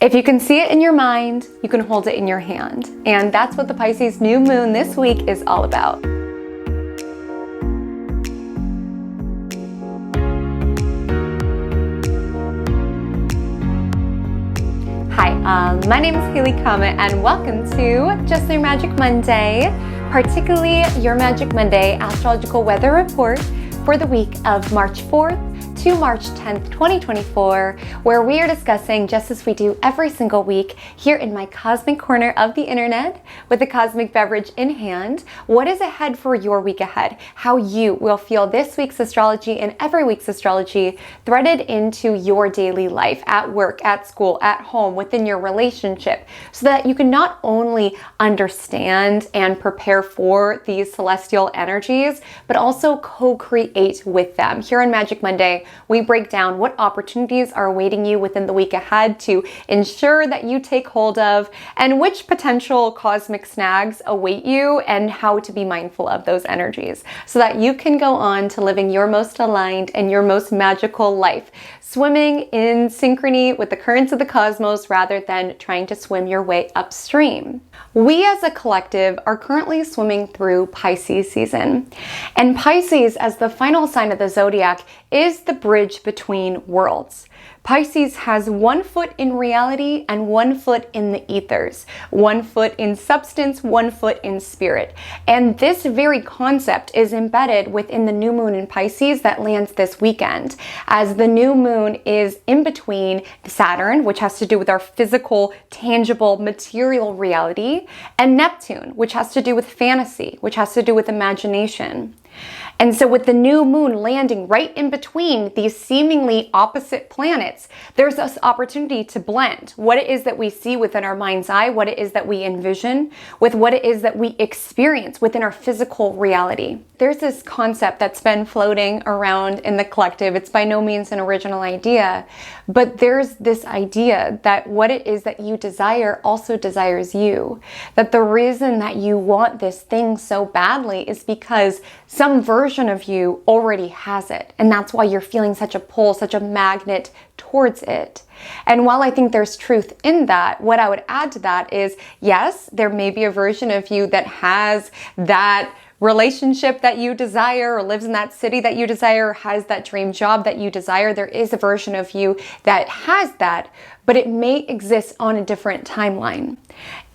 If you can see it in your mind, you can hold it in your hand. And that's what the Pisces New Moon this week is all about. Hi, my name is Haley Comet, and welcome to Just Your Magic Monday, particularly your Magic Monday astrological weather report for the week of March 4th to March 10th, 2024, where we are discussing, just as we do every single week here in my cosmic corner of the internet with a cosmic beverage in hand, what is ahead for your week ahead, how you will feel this week's astrology and every week's astrology threaded into your daily life, at work, at school, at home, within your relationship, so that you can not only understand and prepare for these celestial energies, but also co-create with them. Here on Magic Monday, we break down what opportunities are awaiting you within the week ahead to ensure that you take hold of, and which potential cosmic snags await you, and how to be mindful of those energies so that you can go on to living your most aligned and your most magical life, swimming in synchrony with the currents of the cosmos rather than trying to swim your way upstream. We as a collective are currently swimming through Pisces season. And Pisces, as the final sign of the zodiac, is the bridge between worlds. Pisces has 1 foot in reality and 1 foot in the ethers, 1 foot in substance, 1 foot in spirit. And this very concept is embedded within the new moon in Pisces that lands this weekend, as the new moon is in between Saturn, which has to do with our physical, tangible, material reality, and Neptune, which has to do with fantasy, which has to do with imagination. And so with the new moon landing right in between these seemingly opposite planets, there's this opportunity to blend what it is that we see within our mind's eye, what it is that we envision, with what it is that we experience within our physical reality. There's this concept that's been floating around in the collective. It's by no means an original idea, but there's this idea that what it is that you desire also desires you. That the reason that you want this thing so badly is because some version of you already has it. And that's why you're feeling such a pull, such a magnet towards it. And while I think there's truth in that, what I would add to that is, yes, there may be a version of you that has that relationship that you desire, or lives in that city that you desire, has that dream job that you desire. There is a version of you that has that, but it may exist on a different timeline.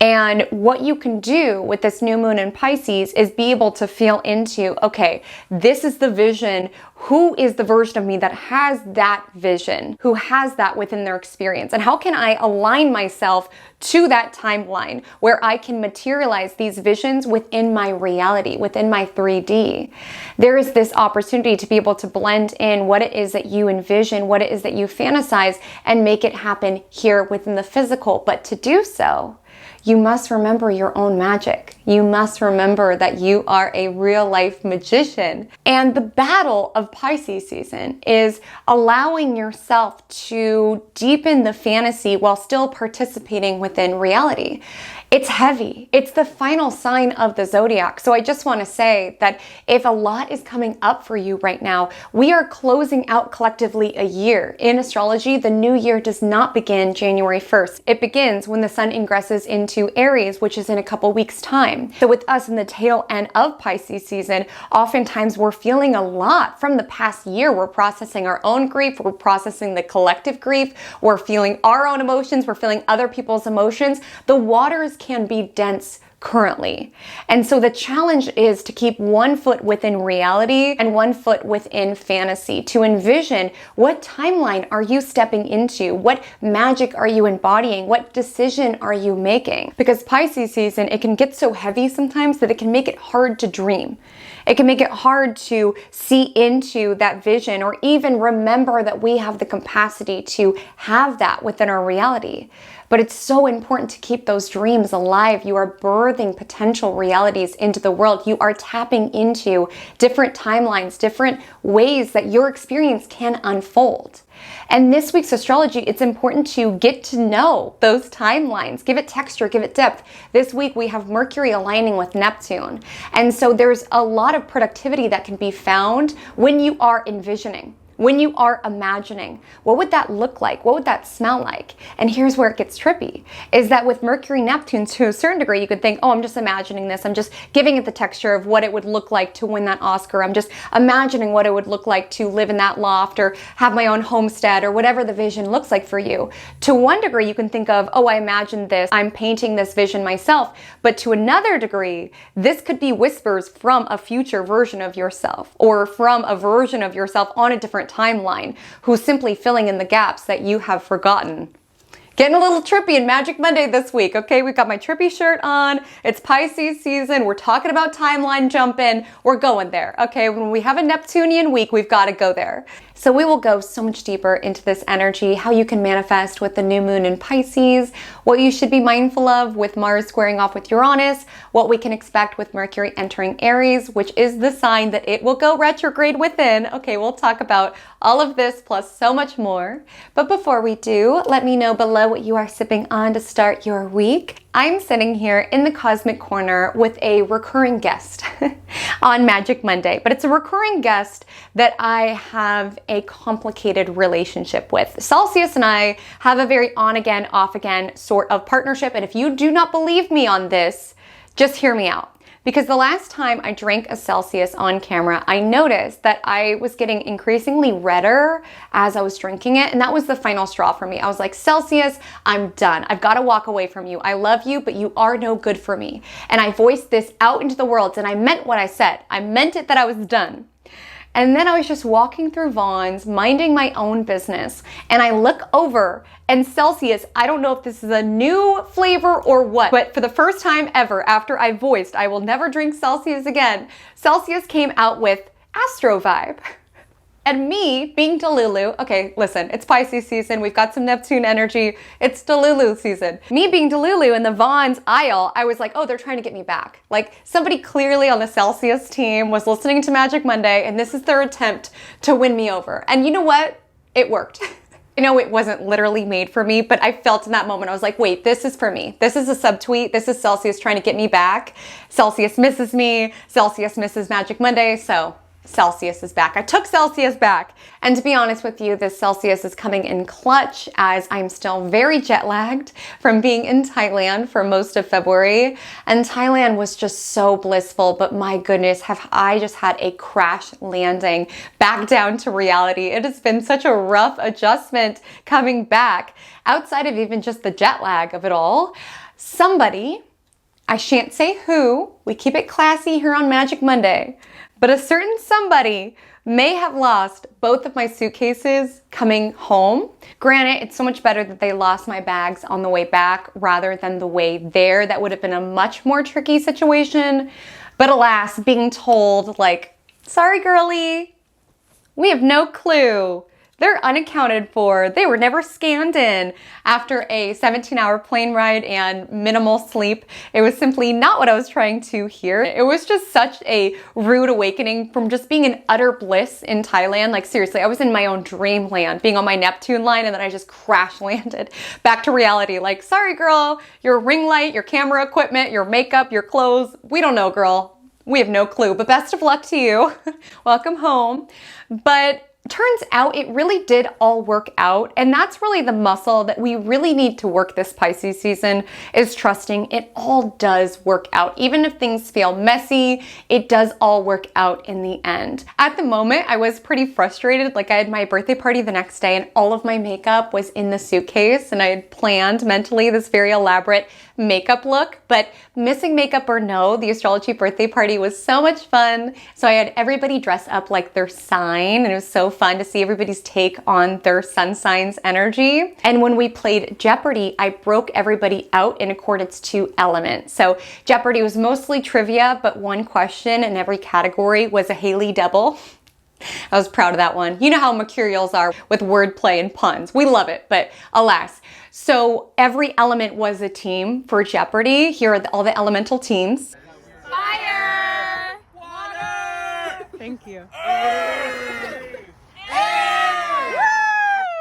And what you can do with this new moon in Pisces is be able to feel into, okay, this is the vision. Who is the version of me that has that vision? Who has that within their experience? And how can I align myself to that timeline where I can materialize these visions within my reality, within my 3D? There is this opportunity to be able to blend in what it is that you envision, what it is that you fantasize, and make it happen here within the physical. But to do so, you must remember your own magic. You must remember that you are a real life magician. And the battle of Pisces season is allowing yourself to deepen the fantasy while still participating within reality. It's heavy. It's the final sign of the zodiac. So I just want to say that if a lot is coming up for you right now, we are closing out collectively a year. In astrology, the new year does not begin January 1st. It begins when the sun ingresses into Aries, which is in a couple weeks' time. So with us in the tail end of Pisces season, oftentimes we're feeling a lot from the past year. We're processing our own grief. We're processing the collective grief. We're feeling our own emotions. We're feeling other people's emotions. The waters can be dense currently. And so the challenge is to keep 1 foot within reality and 1 foot within fantasy, to envision what timeline are you stepping into? What magic are you embodying? What decision are you making? Because Pisces season, it can get so heavy sometimes that it can make it hard to dream. It can make it hard to see into that vision, or even remember that we have the capacity to have that within our reality. But it's so important to keep those dreams alive. You are birthing potential realities into the world. You are tapping into different timelines, different ways that your experience can unfold. And this week's astrology, it's important to get to know those timelines, give it texture, give it depth. This week we have Mercury aligning with Neptune. And so there's a lot of productivity that can be found when you are envisioning, when you are imagining, what would that look like? What would that smell like? And here's where it gets trippy, is that with Mercury, Neptune, to a certain degree, you could think, oh, I'm just imagining this. I'm just giving it the texture of what it would look like to win that Oscar. I'm just imagining what it would look like to live in that loft or have my own homestead or whatever the vision looks like for you. To one degree, you can think of, oh, I imagined this. I'm painting this vision myself. But to another degree, this could be whispers from a future version of yourself or from a version of yourself on a different timeline who's simply filling in the gaps that you have forgotten. Getting a little trippy in Magic Monday this week, okay? We've got my trippy shirt on. It's Pisces season. We're talking about timeline jumping. We're going there, okay? When we have a Neptunian week, we've got to go there. So we will go so much deeper into this energy, how you can manifest with the new moon in Pisces, what you should be mindful of with Mars squaring off with Uranus, what we can expect with Mercury entering Aries, which is the sign that it will go retrograde within. Okay, we'll talk about all of this plus so much more. But before we do, let me know below what you are sipping on to start your week. I'm sitting here in the Cosmic Corner with a recurring guest on Magic Monday, but it's a recurring guest that I have a complicated relationship with. Celsius and I have a very on-again, off-again sort of partnership, and if you do not believe me on this, just hear me out. Because the last time I drank a Celsius on camera, I noticed that I was getting increasingly redder as I was drinking it. And that was the final straw for me. I was like, Celsius, I'm done. I've got to walk away from you. I love you, but you are no good for me. And I voiced this out into the world and I meant what I said. I meant it that I was done. And then I was just walking through Vaughn's, minding my own business. And I look over and Celsius, I don't know if this is a new flavor or what, but for the first time ever, after I voiced I will never drink Celsius again, Celsius came out with Astro Vibe. And me being delulu, okay, listen, it's Pisces season, we've got some Neptune energy, it's delulu season. Me being delulu in the Vaughn's aisle, I was like, oh, they're trying to get me back. Like somebody clearly on the Celsius team was listening to Magic Monday and this is their attempt to win me over. And you know what? It worked. You know, it wasn't literally made for me, but I felt in that moment, I was like, wait, this is for me. This is a subtweet. This is Celsius trying to get me back. Celsius misses me. Celsius misses Magic Monday. So Celsius is back. I took Celsius back. And to be honest with you, this Celsius is coming in clutch as I'm still very jet lagged from being in Thailand for most of February. And Thailand was just so blissful, but my goodness, have I just had a crash landing back down to reality. It has been such a rough adjustment coming back outside of even just the jet lag of it all. Somebody, I shan't say who, we keep it classy here on Magic Monday, but a certain somebody may have lost both of my suitcases coming home. Granted, it's so much better that they lost my bags on the way back rather than the way there. That would have been a much more tricky situation. But alas, being told like, sorry girlie, we have no clue. They're unaccounted for. They were never scanned in after a 17-hour plane ride and minimal sleep. It was simply not what I was trying to hear. It was just such a rude awakening from just being in utter bliss in Thailand. Like seriously, I was in my own dreamland, being on my Neptune line, and then I just crash landed back to reality. Like, sorry girl, your ring light, your camera equipment, your makeup, your clothes, we don't know, girl. We have no clue, but best of luck to you. Welcome home. But turns out it really did all work out, and that's really the muscle that we really need to work this Pisces season, is trusting it all does work out. Even if things feel messy, it does all work out in the end. At the moment, I was pretty frustrated. Like I had my birthday party the next day and all of my makeup was in the suitcase, and I had planned mentally this very elaborate makeup look, but missing makeup or no, the astrology birthday party was so much fun. So I had everybody dress up like their sign, and it was so fun to see everybody's take on their sun sign's energy. And when we played Jeopardy, I broke everybody out in accordance to element. So Jeopardy was mostly trivia, but one question in every category was a Haley double. I was proud of that one. You know how mercurials are with wordplay and puns. We love it, but alas. So every element was a team for Jeopardy. Here are all the elemental teams. Fire! Water! Thank you.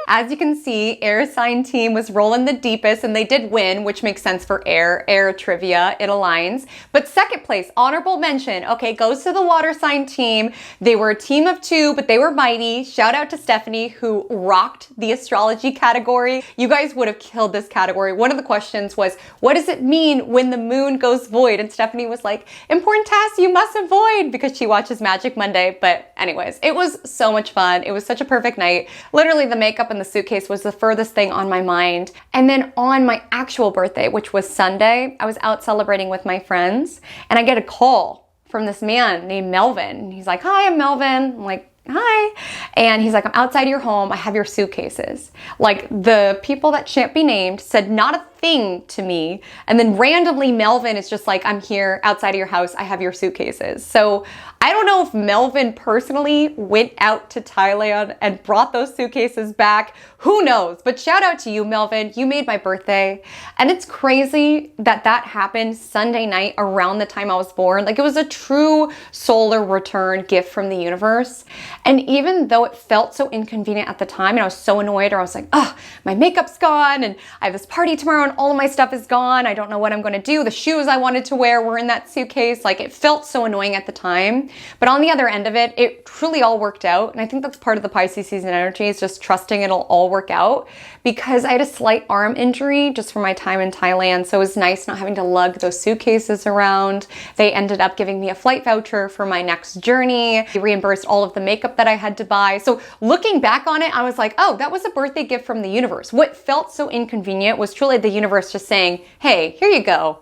As you can see, air sign team was rolling the deepest and they did win, which makes sense for air trivia, it aligns. But second place, honorable mention, okay, goes to the water sign team. They were a team of two, but they were mighty. Shout out to Stephanie, who rocked the astrology category. You guys would have killed this category. One of the questions was, what does it mean when the moon goes void? And Stephanie was like, important task you must avoid, because she watches Magic Monday. But anyways, it was so much fun. It was such a perfect night. Literally the makeup in the suitcase was the furthest thing on my mind. And then on my actual birthday, which was Sunday, I was out celebrating with my friends and I get a call from this man named Melvin. He's like, hi, I'm Melvin. I'm like, hi. And he's like, I'm outside your home. I have your suitcases. Like, the people that shan't be named said not a thing to me. And then randomly Melvin is just like, I'm here outside of your house. I have your suitcases. So I don't know if Melvin personally went out to Thailand and brought those suitcases back. Who knows? But shout out to you, Melvin. You made my birthday. And it's crazy that that happened Sunday night around the time I was born. Like, it was a true solar return gift from the universe. And even though it felt so inconvenient at the time and I was so annoyed, or I was like, oh, my makeup's gone and I have this party tomorrow and all of my stuff is gone. I don't know what I'm going to do. The shoes I wanted to wear were in that suitcase. Like, it felt so annoying at the time. But on the other end of it, it truly all worked out. And I think that's part of the Pisces season energy, is just trusting it'll all work out, because I had a slight arm injury just from my time in Thailand. So it was nice not having to lug those suitcases around. They ended up giving me a flight voucher for my next journey. They reimbursed all of the makeup that I had to buy. So looking back on it, I was like, oh, that was a birthday gift from the universe. What felt so inconvenient was truly the universe just saying, hey, here you go.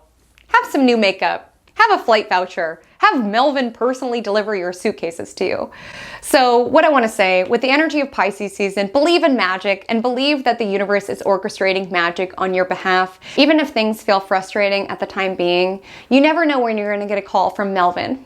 Have some new makeup. Have a flight voucher. Have Melvin personally deliver your suitcases to you. So what I want to say, with the energy of Pisces season, believe in magic and believe that the universe is orchestrating magic on your behalf. Even if things feel frustrating at the time being, you never know when you're going to get a call from Melvin,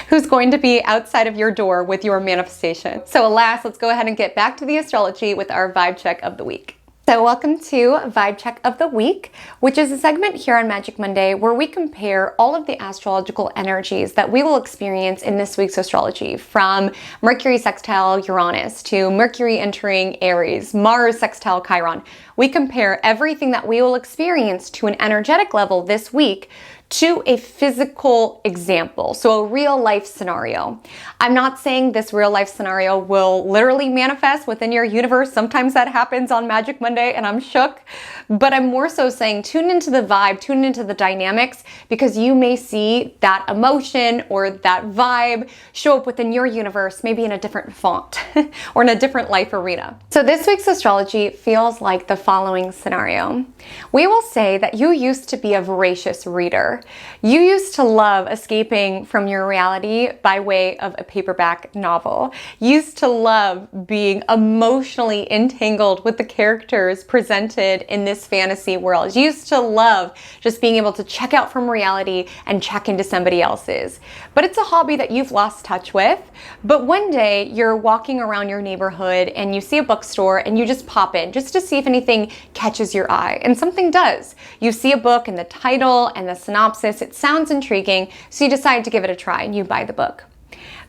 who's going to be outside of your door with your manifestation. So alas, let's go ahead and get back to the astrology with our vibe check of the week. So welcome to Vibe Check of the Week, which is a segment here on Magic Monday where we compare all of the astrological energies that we will experience in this week's astrology, from Mercury sextile Uranus to Mercury entering Aries, Mars sextile Chiron. We compare everything that we will experience to an energetic level this week to a physical example, so a real life scenario. I'm not saying this real life scenario will literally manifest within your universe. Sometimes that happens on Magic Monday and I'm shook, but I'm more so saying tune into the vibe, tune into the dynamics, because you may see that emotion or that vibe show up within your universe, maybe in a different font or in a different life arena. So this week's astrology feels like the following scenario. We will say that you used to be a voracious reader. You used to love escaping from your reality by way of a paperback novel. You used to love being emotionally entangled with the characters presented in this fantasy world. You used to love just being able to check out from reality and check into somebody else's. But it's a hobby that you've lost touch with. But one day you're walking around your neighborhood and you see a bookstore and you just pop in just to see if anything catches your eye. And something does. You see a book and the title and the synopsis. It sounds intriguing, so you decide to give it a try and you buy the book.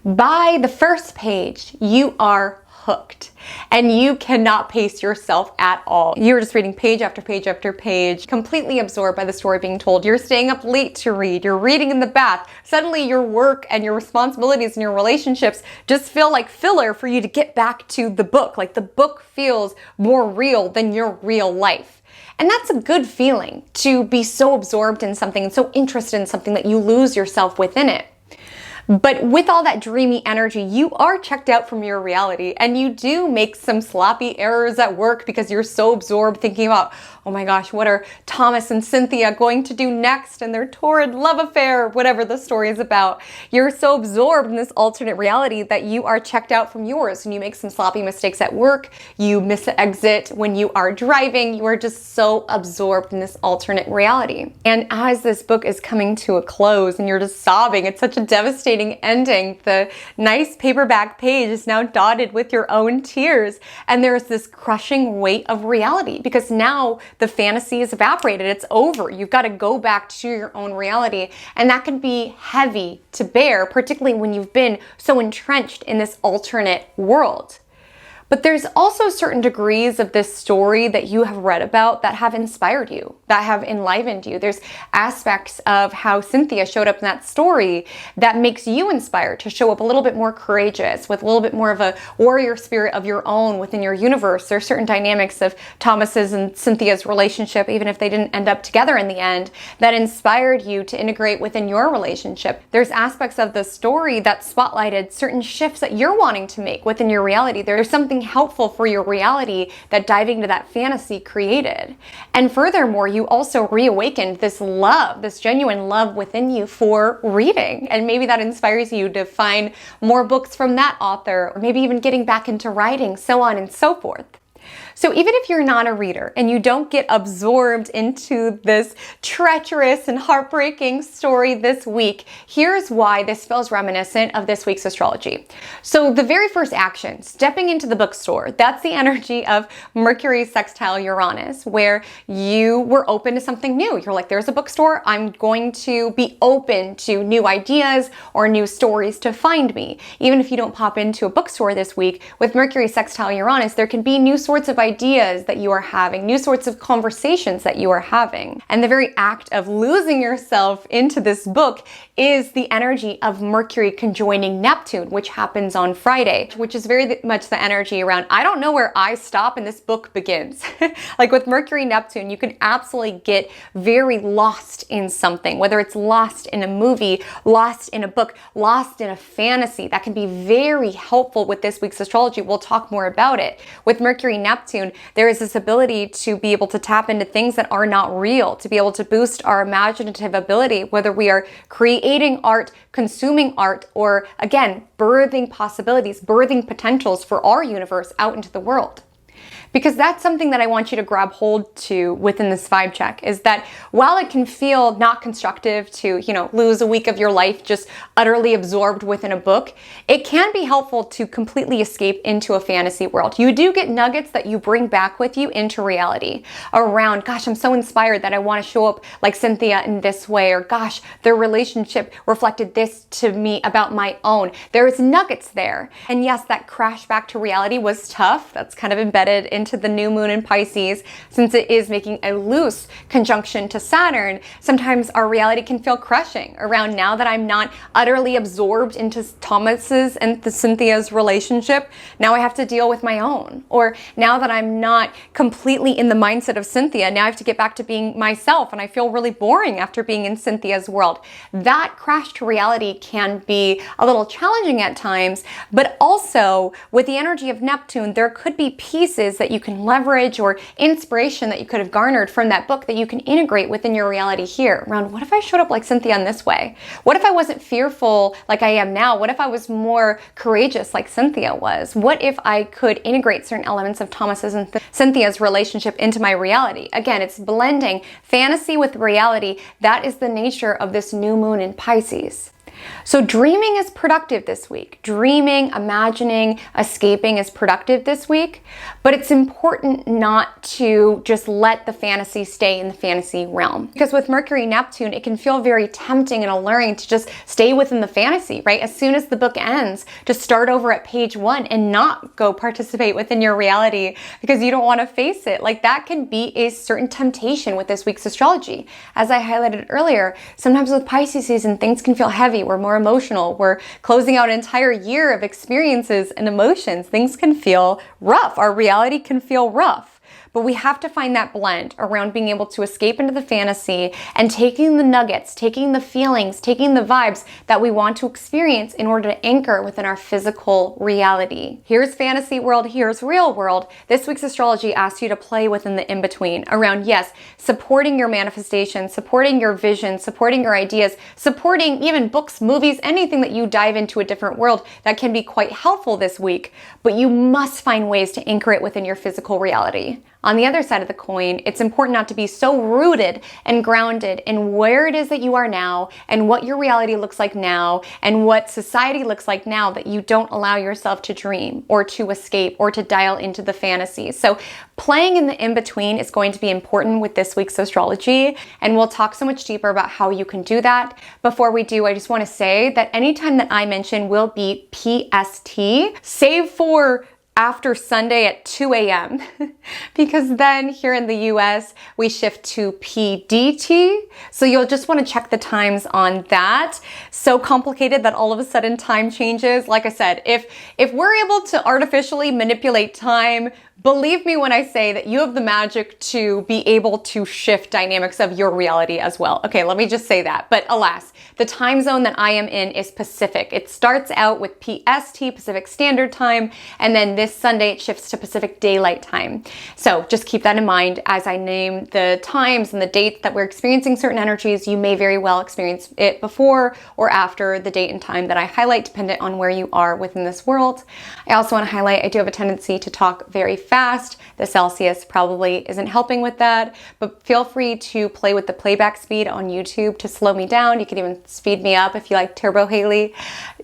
By the first page, you are hooked and you cannot pace yourself at all. You're just reading page after page after page, completely absorbed by the story being told. You're staying up late to read. You're reading in the bath. Suddenly your work and your responsibilities and your relationships just feel like filler for you to get back to the book. Like the book feels more real than your real life. And that's a good feeling, to be so absorbed in something and so interested in something that you lose yourself within it. But with all that dreamy energy, you are checked out from your reality and you do make some sloppy errors at work because you're so absorbed thinking about, oh my gosh, what are Thomas and Cynthia going to do next in their torrid love affair, whatever the story is about. You're so absorbed in this alternate reality that you are checked out from yours, and you make some sloppy mistakes at work. You miss an exit when you are driving. You are just so absorbed in this alternate reality. And as this book is coming to a close and you're just sobbing, it's such a devastating ending. The nice paperback page is now dotted with your own tears, and there's this crushing weight of reality because now the fantasy is evaporated. It's over. You've got to go back to your own reality, and that can be heavy to bear, particularly when you've been so entrenched in this alternate world. But there's also certain degrees of this story that you have read about that have inspired you, that have enlivened you. There's aspects of how Cynthia showed up in that story that makes you inspired to show up a little bit more courageous, with a little bit more of a warrior spirit of your own within your universe. There's certain dynamics of Thomas's and Cynthia's relationship, even if they didn't end up together in the end, that inspired you to integrate within your relationship. There's aspects of the story that spotlighted certain shifts that you're wanting to make within your reality. There's something helpful for your reality that diving into that fantasy created. And furthermore, you also reawakened this love, this genuine love within you for reading. And maybe that inspires you to find more books from that author, or maybe even getting back into writing, so on and so forth. So even if you're not a reader and you don't get absorbed into this treacherous and heartbreaking story this week, here's why this feels reminiscent of this week's astrology. So the very first action, stepping into the bookstore, that's the energy of Mercury sextile Uranus, where you were open to something new. You're like, there's a bookstore, I'm going to be open to new ideas or new stories to find me. Even if you don't pop into a bookstore this week, with Mercury sextile Uranus, there can be new sorts of ideas that you are having, new sorts of conversations that you are having. And the very act of losing yourself into this book is the energy of Mercury conjoining Neptune, which happens on Friday, which is very much the energy around, I don't know where I stop and this book begins. Like with Mercury Neptune, you can absolutely get very lost in something, whether it's lost in a movie, lost in a book, lost in a fantasy. That can be very helpful with this week's astrology. We'll talk more about it. With Mercury Neptune, there is this ability to be able to tap into things that are not real, to be able to boost our imaginative ability, whether we are creating art, consuming art, or again, birthing possibilities, birthing potentials for our universe out into the world. Because that's something that I want you to grab hold to within this vibe check, is that while it can feel not constructive to, lose a week of your life just utterly absorbed within a book, it can be helpful to completely escape into a fantasy world. You do get nuggets that you bring back with you into reality around, gosh, I'm so inspired that I want to show up like Cynthia in this way, or gosh, their relationship reflected this to me about my own. There's nuggets there. And yes, that crash back to reality was tough. That's kind of embedded into the new moon in Pisces, since it is making a loose conjunction to Saturn. Sometimes our reality can feel crushing around, now that I'm not utterly absorbed into Thomas's and Cynthia's relationship, now I have to deal with my own. Or now that I'm not completely in the mindset of Cynthia, now I have to get back to being myself, and I feel really boring after being in Cynthia's world. That crash to reality can be a little challenging at times, but also with the energy of Neptune, there could be pieces that you can leverage, or inspiration that you could have garnered from that book that you can integrate within your reality here around, what if I showed up like Cynthia in this way? What if I wasn't fearful like I am now? What if I was more courageous like Cynthia was? What if I could integrate certain elements of Thomas's and Cynthia's relationship into my reality? Again, it's blending fantasy with reality. That is the nature of this new moon in Pisces. So dreaming is productive this week. Dreaming, imagining, escaping is productive this week, but it's important not to just let the fantasy stay in the fantasy realm. Because with Mercury Neptune, it can feel very tempting and alluring to just stay within the fantasy, right? As soon as the book ends, to start over at page 1 and not go participate within your reality because you don't want to face it. Like, that can be a certain temptation with this week's astrology. As I highlighted earlier, sometimes with Pisces season, things can feel heavy. We're more emotional. We're closing out an entire year of experiences and emotions. Things can feel rough. Our reality can feel rough. But we have to find that blend around being able to escape into the fantasy and taking the nuggets, taking the feelings, taking the vibes that we want to experience in order to anchor within our physical reality. Here's fantasy world, here's real world. This week's astrology asks you to play within the in-between around, yes, supporting your manifestation, supporting your vision, supporting your ideas, supporting even books, movies, anything that you dive into a different world that can be quite helpful this week. But you must find ways to anchor it within your physical reality. On the other side of the coin, it's important not to be so rooted and grounded in where it is that you are now and what your reality looks like now and what society looks like now that you don't allow yourself to dream or to escape or to dial into the fantasy. So playing in the in-between is going to be important with this week's astrology, and we'll talk so much deeper about how you can do that. Before we do, I just want to say that anytime that I mention will be PST, save for after Sunday at 2 a.m. because then here in the US, we shift to PDT. So you'll just want to check the times on that. So complicated that all of a sudden time changes. Like I said, if we're able to artificially manipulate time, believe me when I say that you have the magic to be able to shift dynamics of your reality as well. Okay, let me just say that. But alas, the time zone that I am in is Pacific. It starts out with PST, Pacific Standard Time, and then this Sunday it shifts to Pacific Daylight Time. So just keep that in mind as I name the times and the dates that we're experiencing certain energies. You may very well experience it before or after the date and time that I highlight, dependent on where you are within this world. I also want to highlight, I do have a tendency to talk very fast. The Celsius probably isn't helping with that, but feel free to play with the playback speed on YouTube to slow me down. You can even speed me up if you like Turbo Haley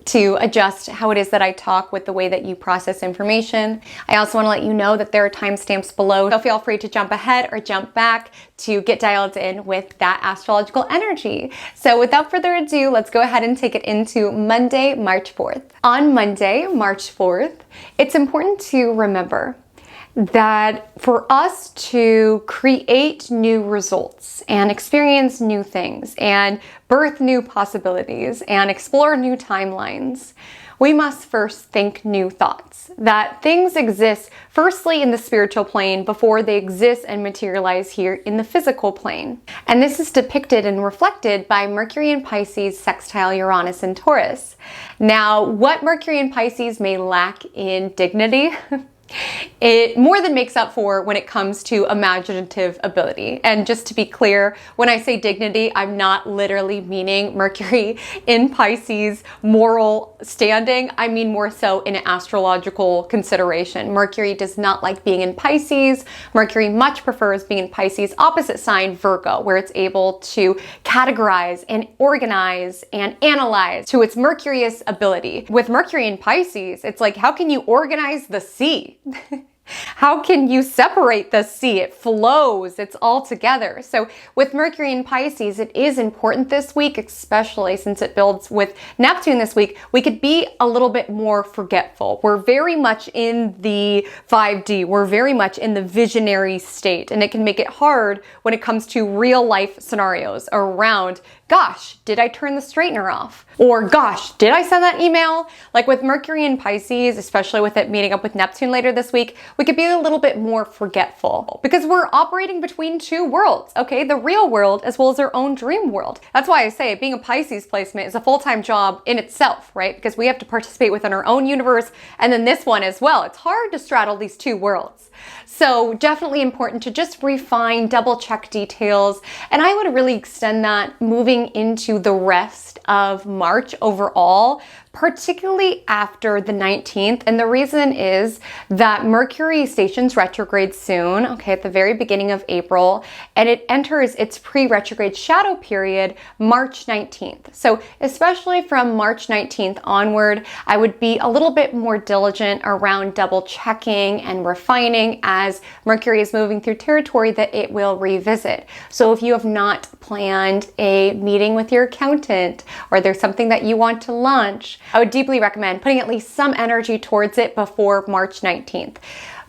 to adjust how it is that I talk with the way that you process information. I also want to let you know that there are timestamps below, so feel free to jump ahead or jump back to get dialed in with that astrological energy. So without further ado, let's go ahead and take it into Monday, March 4th. On Monday, March 4th, it's important to remember that for us to create new results and experience new things and birth new possibilities and explore new timelines, we must first think new thoughts. That things exist firstly in the spiritual plane before they exist and materialize here in the physical plane. And this is depicted and reflected by Mercury in Pisces sextile Uranus in Taurus. Now, what Mercury in Pisces may lack in dignity, it more than makes up for when it comes to imaginative ability. And just to be clear, when I say dignity, I'm not literally meaning Mercury in Pisces moral standing. I mean more so in an astrological consideration. Mercury does not like being in Pisces. Mercury much prefers being in Pisces opposite sign Virgo, where it's able to categorize and organize and analyze to its Mercurius ability. With Mercury in Pisces, it's like, how can you organize the sea? How can you separate the sea? It flows, it's all together. So with Mercury in Pisces, it is important this week, especially since it builds with Neptune this week, we could be a little bit more forgetful. We're very much in the 5D. We're very much in the visionary state, and it can make it hard when it comes to real life scenarios around, gosh, did I turn the straightener off? Or gosh, did I send that email? Like with Mercury in Pisces, especially with it meeting up with Neptune later this week, we could be a little bit more forgetful because we're operating between two worlds, okay? The real world as well as our own dream world. That's why I say being a Pisces placement is a full-time job in itself, right? Because we have to participate within our own universe and then this one as well. It's hard to straddle these two worlds. So definitely important to just refine, double check details. And I would really extend that moving into the rest of March overall, particularly after the 19th. And the reason is that Mercury stations retrograde soon, okay, at the very beginning of April, and it enters its pre-retrograde shadow period March 19th. So especially from March 19th onward, I would be a little bit more diligent around double checking and refining as Mercury is moving through territory that it will revisit. So if you have not planned a meeting with your accountant or there's something that you want to launch, I would deeply recommend putting at least some energy towards it before March 19th.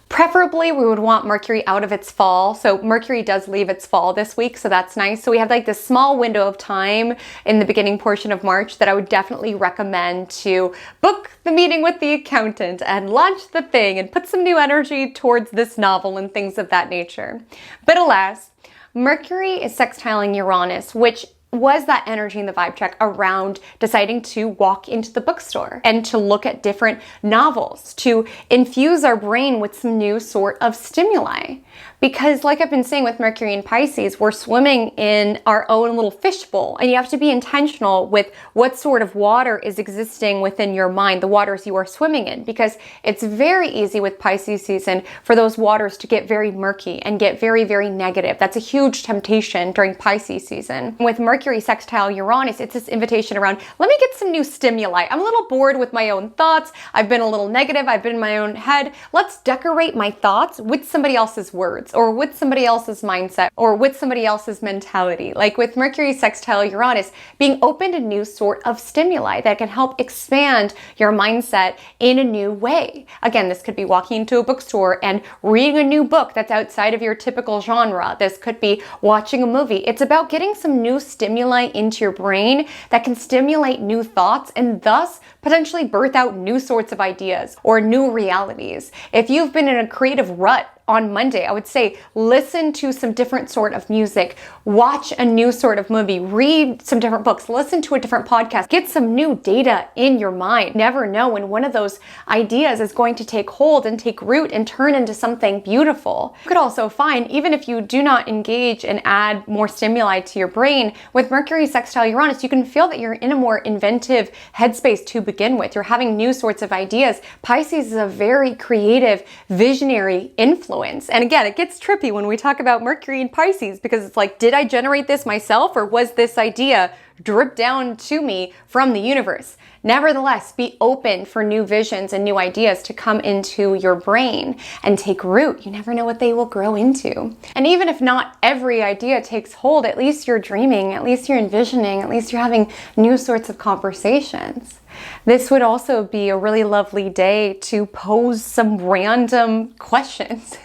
Preferably, we would want Mercury out of its fall. So Mercury does leave its fall this week, so that's nice. So we have like this small window of time in the beginning portion of March that I would definitely recommend to book the meeting with the accountant and launch the thing and put some new energy towards this novel and things of that nature. But alas, Mercury is sextiling Uranus, which was that energy in the vibe check around deciding to walk into the bookstore and to look at different novels, to infuse our brain with some new sort of stimuli. Because like I've been saying with Mercury in Pisces, we're swimming in our own little fishbowl, and you have to be intentional with what sort of water is existing within your mind, the waters you are swimming in, because it's very easy with Pisces season for those waters to get very murky and get very, very negative. That's a huge temptation during Pisces season. With Mercury Mercury sextile Uranus, it's this invitation around, let me get some new stimuli. I'm a little bored with my own thoughts. I've been a little negative. I've been in my own head. Let's decorate my thoughts with somebody else's words or with somebody else's mindset or with somebody else's mentality. Like with Mercury sextile Uranus, being open to new sort of stimuli that can help expand your mindset in a new way. Again, this could be walking into a bookstore and reading a new book that's outside of your typical genre. This could be watching a movie. It's about getting some new stimuli into your brain that can stimulate new thoughts and thus potentially birth out new sorts of ideas or new realities. If you've been in a creative rut on Monday, I would say listen to some different sort of music, watch a new sort of movie, read some different books, listen to a different podcast, get some new data in your mind. Never know when one of those ideas is going to take hold and take root and turn into something beautiful. You could also find, even if you do not engage and add more stimuli to your brain, with Mercury sextile Uranus, you can feel that you're in a more inventive headspace to begin with. You're having new sorts of ideas. Pisces is a very creative, visionary influence. And again, it gets trippy when we talk about Mercury and Pisces because it's like, did I generate this myself or was this idea dripped down to me from the universe? Nevertheless, be open for new visions and new ideas to come into your brain and take root. You never know what they will grow into. And even if not every idea takes hold, at least you're dreaming, at least you're envisioning, at least you're having new sorts of conversations. This would also be a really lovely day to pose some random questions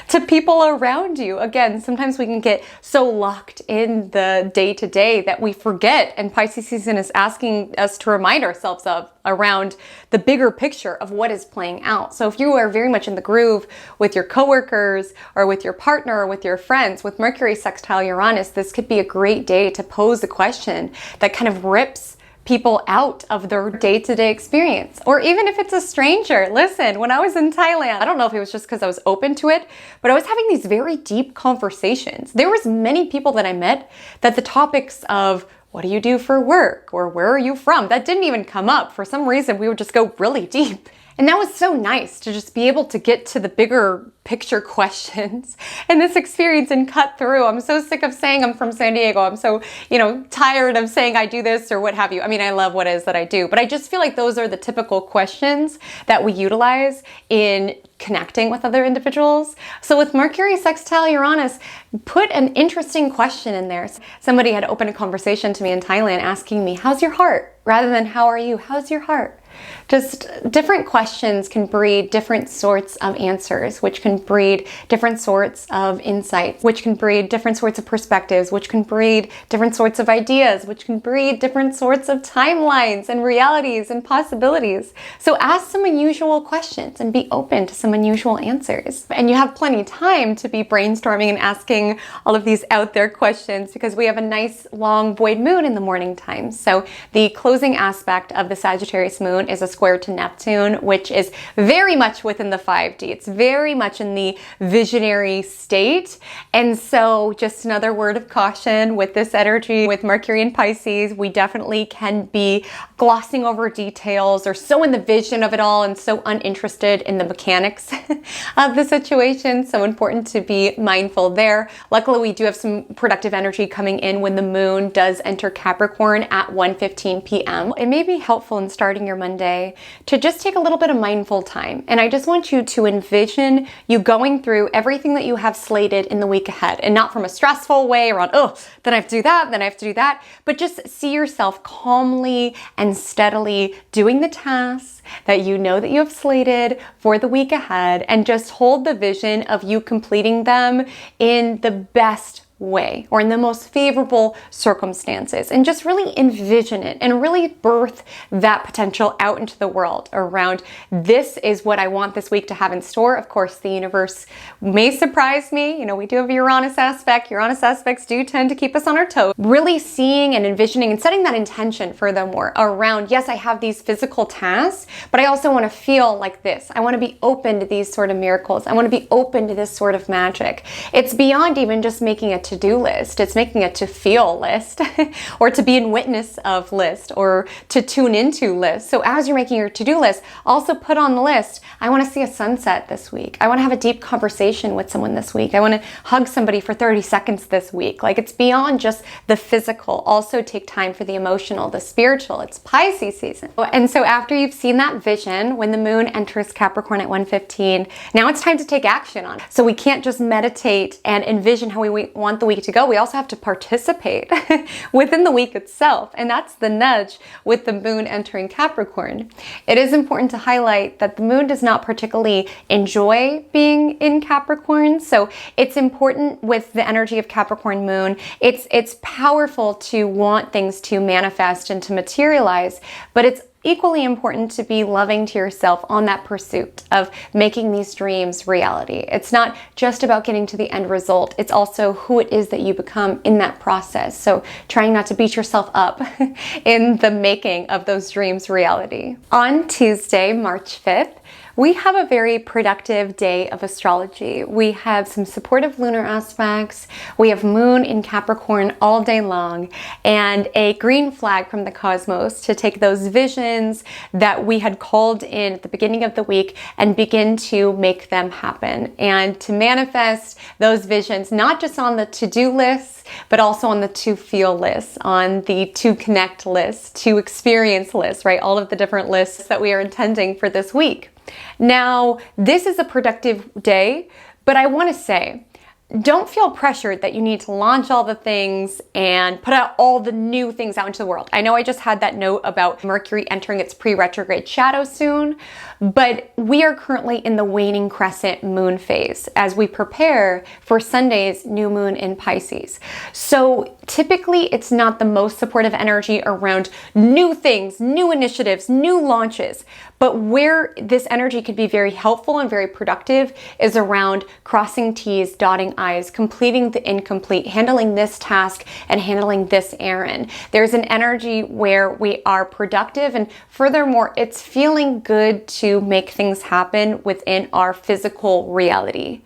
to people around you. Again, sometimes we can get so locked in the day-to-day that we forget, and Pisces season is asking us to remind ourselves of around the bigger picture of what is playing out. So if you are very much in the groove with your coworkers or with your partner or with your friends, with Mercury sextile Uranus, this could be a great day to pose a question that kind of rips people out of their day-to-day experience. Or even if it's a stranger. Listen, when I was in Thailand, I don't know if it was just because I was open to it, but I was having these very deep conversations. There was many people that I met that the topics of what do you do for work or where are you from, that didn't even come up. For some reason, we would just go really deep. And that was so nice to just be able to get to the bigger picture questions in this experience and cut through. I'm so sick of saying I'm from San Diego. I'm so, tired of saying I do this or what have you. I mean, I love what it is that I do, but I just feel like those are the typical questions that we utilize in connecting with other individuals. So with Mercury sextile Uranus, put an interesting question in there. Somebody had opened a conversation to me in Thailand asking me, how's your heart? Rather than how are you? How's your heart? Just different questions can breed different sorts of answers, which can breed different sorts of insights, which can breed different sorts of perspectives, which can breed different sorts of ideas, which can breed different sorts of timelines and realities and possibilities. So ask some unusual questions and be open to some unusual answers. And you have plenty of time to be brainstorming and asking all of these out there questions because we have a nice long void moon in the morning time. So the closing aspect of the Sagittarius moon is a square to Neptune, which is very much within the 5D. It's very much in the visionary state. And so just another word of caution with this energy, with Mercury and Pisces, we definitely can be glossing over details or so in the vision of it all and so uninterested in the mechanics of the situation. So important to be mindful there. Luckily, we do have some productive energy coming in when the moon does enter Capricorn at 1:15 p.m. It may be helpful in starting your Monday to just take a little bit of mindful time. And I just want you to envision you going through everything that you have slated in the week ahead, and not from a stressful way around, oh, then I have to do that, then I have to do that, but just see yourself calmly and steadily doing the tasks that you know that you have slated for the week ahead, and just hold the vision of you completing them in the best way or in the most favorable circumstances, and just really envision it and really birth that potential out into the world around this is what I want this week to have in store. Of course, the universe may surprise me. We do have a Uranus aspect. Uranus aspects do tend to keep us on our toes. Really seeing and envisioning and setting that intention furthermore around, yes, I have these physical tasks, but I also want to feel like this. I want to be open to these sort of miracles. I want to be open to this sort of magic. It's beyond even just making a to-do list. It's making a to-feel list or to be in witness of list or to tune into list. So as you're making your to-do list, also put on the list, I want to see a sunset this week. I want to have a deep conversation with someone this week. I want to hug somebody for 30 seconds this week. Like, it's beyond just the physical. Also take time for the emotional, the spiritual. It's Pisces season. And so after you've seen that vision, when the moon enters Capricorn at 1:15, now it's time to take action on it. So we can't just meditate and envision how we want the week to go. We also have to participate within the week itself. And that's the nudge with the moon entering Capricorn. It is important to highlight that the moon does not particularly enjoy being in Capricorn. So it's important with the energy of Capricorn moon. It's powerful to want things to manifest and to materialize, but it's equally important to be loving to yourself on that pursuit of making these dreams reality. It's not just about getting to the end result. It's also who it is that you become in that process. So trying not to beat yourself up in the making of those dreams reality. On Tuesday, March 5th, we have a very productive day of astrology. We have some supportive lunar aspects. We have moon in Capricorn all day long and a green flag from the cosmos to take those visions that we had called in at the beginning of the week and begin to make them happen and to manifest those visions, not just on the to-do list, but also on the to-feel list, on the to-connect list, to-experience list, right? All of the different lists that we are intending for this week. Now, this is a productive day, but I want to say, don't feel pressured that you need to launch all the things and put out all the new things out into the world. I know I just had that note about Mercury entering its pre-retrograde shadow soon, but we are currently in the waning crescent moon phase as we prepare for Sunday's new moon in Pisces. So typically it's not the most supportive energy around new things, new initiatives, new launches. But where this energy could be very helpful and very productive is around crossing T's, dotting I's, completing the incomplete, handling this task and handling this errand. There's an energy where we are productive, and furthermore, it's feeling good to make things happen within our physical reality.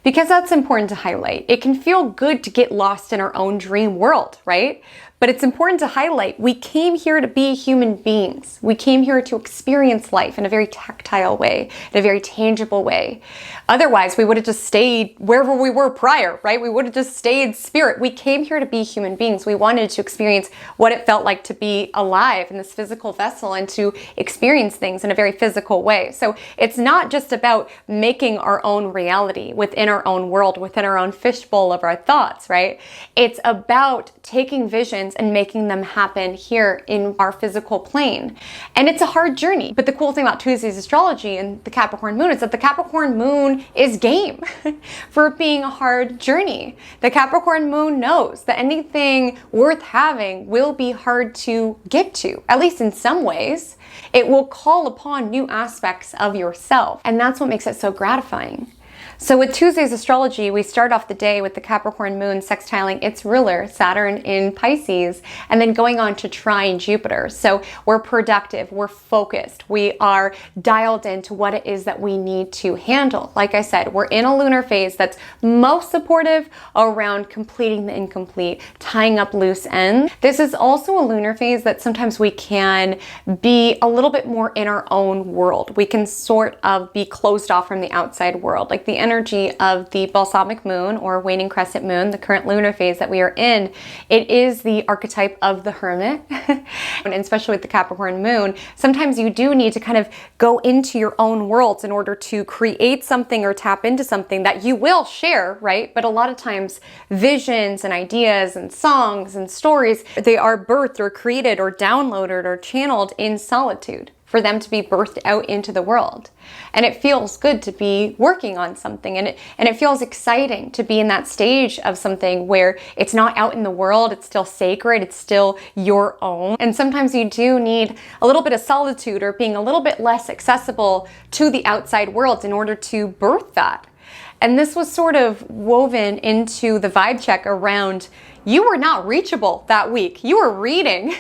Because that's important to highlight. It can feel good to get lost in our own dream world, right? But it's important to highlight, we came here to be human beings. We came here to experience life in a very tactile way, in a very tangible way. Otherwise, we would have just stayed wherever we were prior, right? We would have just stayed spirit. We came here to be human beings. We wanted to experience what it felt like to be alive in this physical vessel and to experience things in a very physical way. So it's not just about making our own reality within our own world, within our own fishbowl of our thoughts, right? It's about taking visions and making them happen here in our physical plane. And it's a hard journey. But the cool thing about Tuesday's astrology and the Capricorn moon is that the Capricorn moon is game for it being a hard journey. The Capricorn moon knows that anything worth having will be hard to get to, at least in some ways. It will call upon new aspects of yourself. And that's what makes it so gratifying. So with Tuesday's astrology, we start off the day with the Capricorn moon sextiling its ruler, Saturn in Pisces, and then going on to trine Jupiter. So we're productive, we're focused, we are dialed into what it is that we need to handle. Like I said, we're in a lunar phase that's most supportive around completing the incomplete, tying up loose ends. This is also a lunar phase that sometimes we can be a little bit more in our own world. We can sort of be closed off from the outside world. Like the energy of the balsamic moon or waning crescent moon, the current lunar phase that we are in, it is the archetype of the hermit. And especially with the Capricorn moon, sometimes you do need to kind of go into your own worlds in order to create something or tap into something that you will share, right? But a lot of times visions and ideas and songs and stories, they are birthed or created or downloaded or channeled in solitude, for them to be birthed out into the world. And it feels good to be working on something, and it feels exciting to be in that stage of something where it's not out in the world, it's still sacred, it's still your own. And sometimes you do need a little bit of solitude or being a little bit less accessible to the outside world in order to birth that. And this was sort of woven into the vibe check around you were not reachable that week. You were reading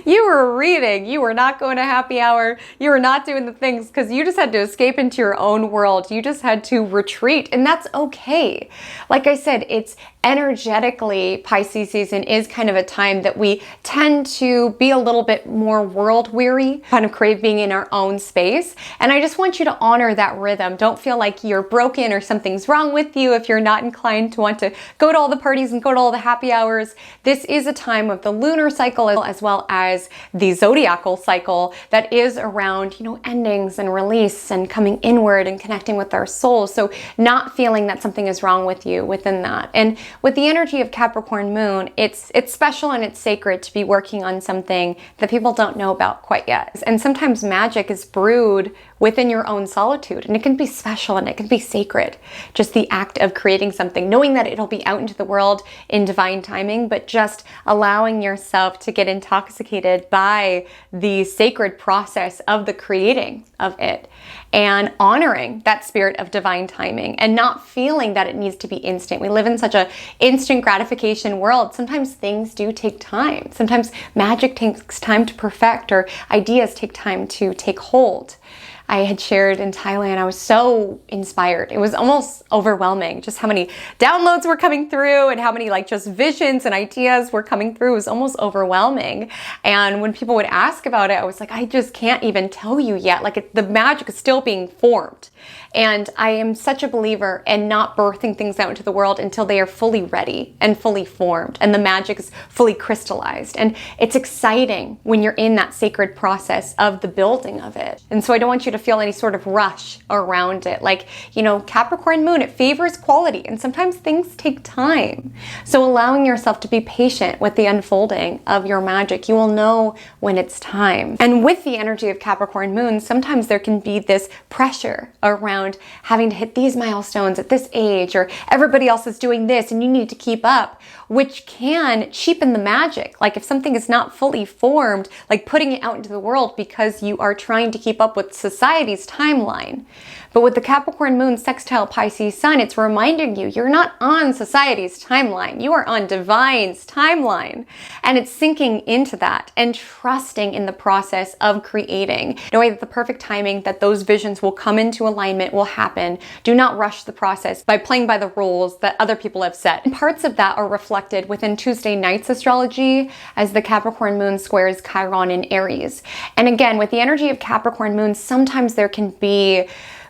You were reading, you were not going to happy hour, you were not doing the things because you just had to escape into your own world. You just had to retreat, and that's okay. Like I said, it's energetically, Pisces season is kind of a time that we tend to be a little bit more world weary, kind of crave being in our own space. And I just want you to honor that rhythm. Don't feel like you're broken or something's wrong with you if you're not inclined to want to go to all the parties and go to all the happy hours. This is a time of the lunar cycle as well as the zodiacal cycle that is around, endings and release and coming inward and connecting with our soul. So not feeling that something is wrong with you within that. And with the energy of Capricorn moon, it's special and it's sacred to be working on something that people don't know about quite yet. And sometimes magic is brewed within your own solitude, and it can be special and it can be sacred. Just the act of creating something, knowing that it'll be out into the world in divine timing, but just allowing yourself to get intoxicated by the sacred process of the creating of it and honoring that spirit of divine timing and not feeling that it needs to be instant. We live in such a instant gratification world. Sometimes things do take time. Sometimes magic takes time to perfect, or ideas take time to take hold. I had shared in Thailand, I was so inspired. It was almost overwhelming just how many downloads were coming through and how many just visions and ideas were coming through. It was almost overwhelming. And when people would ask about it, I was like, I just can't even tell you yet. The magic is still being formed. And I am such a believer in not birthing things out into the world until they are fully ready and fully formed and the magic is fully crystallized. And it's exciting when you're in that sacred process of the building of it. And so I don't want you to feel any sort of rush around it. Capricorn moon, it favors quality, and sometimes things take time. So allowing yourself to be patient with the unfolding of your magic, you will know when it's time. And with the energy of Capricorn moon, sometimes there can be this pressure around having to hit these milestones at this age, or everybody else is doing this and you need to keep up, which can cheapen the magic. If something is not fully formed, putting it out into the world because you are trying to keep up with society's timeline. But with the Capricorn moon sextile Pisces sun, it's reminding you you're not on society's timeline. You are on divine's timeline. And it's sinking into that and trusting in the process of creating, knowing that the perfect timing that those visions will come into alignment will happen. Do not rush the process by playing by the rules that other people have set. And parts of that are reflected within Tuesday night's astrology as the Capricorn moon squares Chiron in Aries. And again, with the energy of Capricorn moon, sometimes there can be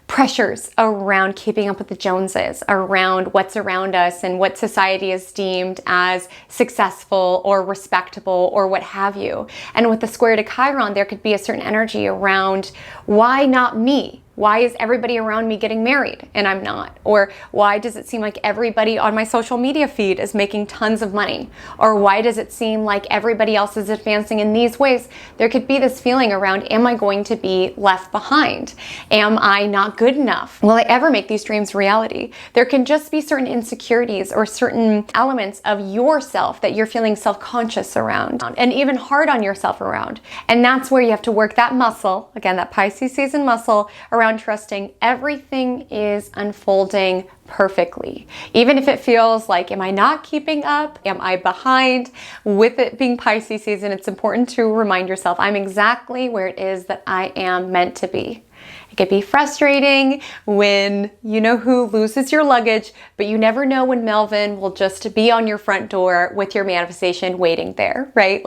pressures around keeping up with the Joneses, around what's around us and what society is deemed as successful or respectable or what have you. And with the square to Chiron, there could be a certain energy around, why not me? Why is everybody around me getting married and I'm not? Or why does it seem like everybody on my social media feed is making tons of money? Or why does it seem like everybody else is advancing in these ways? There could be this feeling around, am I going to be left behind? Am I not good enough? Will I ever make these dreams reality? There can just be certain insecurities or certain elements of yourself that you're feeling self-conscious around and even hard on yourself around. And that's where you have to work that muscle, again, that Pisces season muscle around trusting everything is unfolding perfectly. Even if it feels like, am I not keeping up? Am I behind? With it being Pisces season, it's important to remind yourself, I'm exactly where it is that I am meant to be. It could be frustrating when who loses your luggage, but you never know when Melvin will just be on your front door with your manifestation waiting there, right?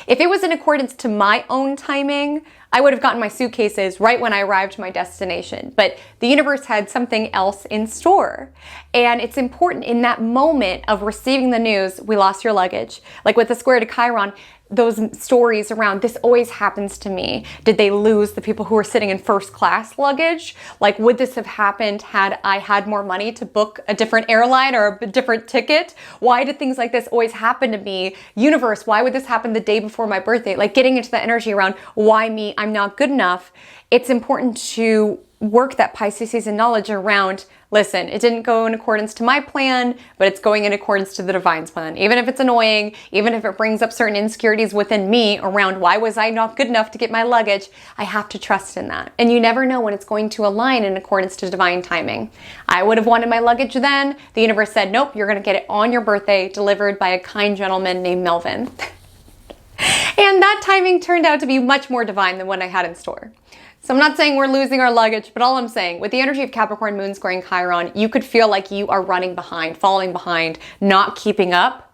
If it was in accordance to my own timing, I would have gotten my suitcases right when I arrived to my destination, but the universe had something else in store. And it's important in that moment of receiving the news, we lost your luggage. With the square to Chiron, those stories around, this always happens to me. Did they lose the people who were sitting in first class luggage? Would this have happened had I had more money to book a different airline or a different ticket? Why did things like this always happen to me? Universe, why would this happen the day before my birthday? Getting into the energy around, why me? I'm not good enough. It's important to work that Pisces season knowledge around, listen, it didn't go in accordance to my plan, but it's going in accordance to the divine's plan. Even if it's annoying, even if it brings up certain insecurities within me around why was I not good enough to get my luggage, I have to trust in that. And you never know when it's going to align in accordance to divine timing. I would have wanted my luggage then. The universe said, nope, you're going to get it on your birthday, delivered by a kind gentleman named Melvin. And that timing turned out to be much more divine than what I had in store. So I'm not saying we're losing our luggage, but all I'm saying, with the energy of Capricorn Moon squaring Chiron, you could feel like you are running behind, falling behind, not keeping up.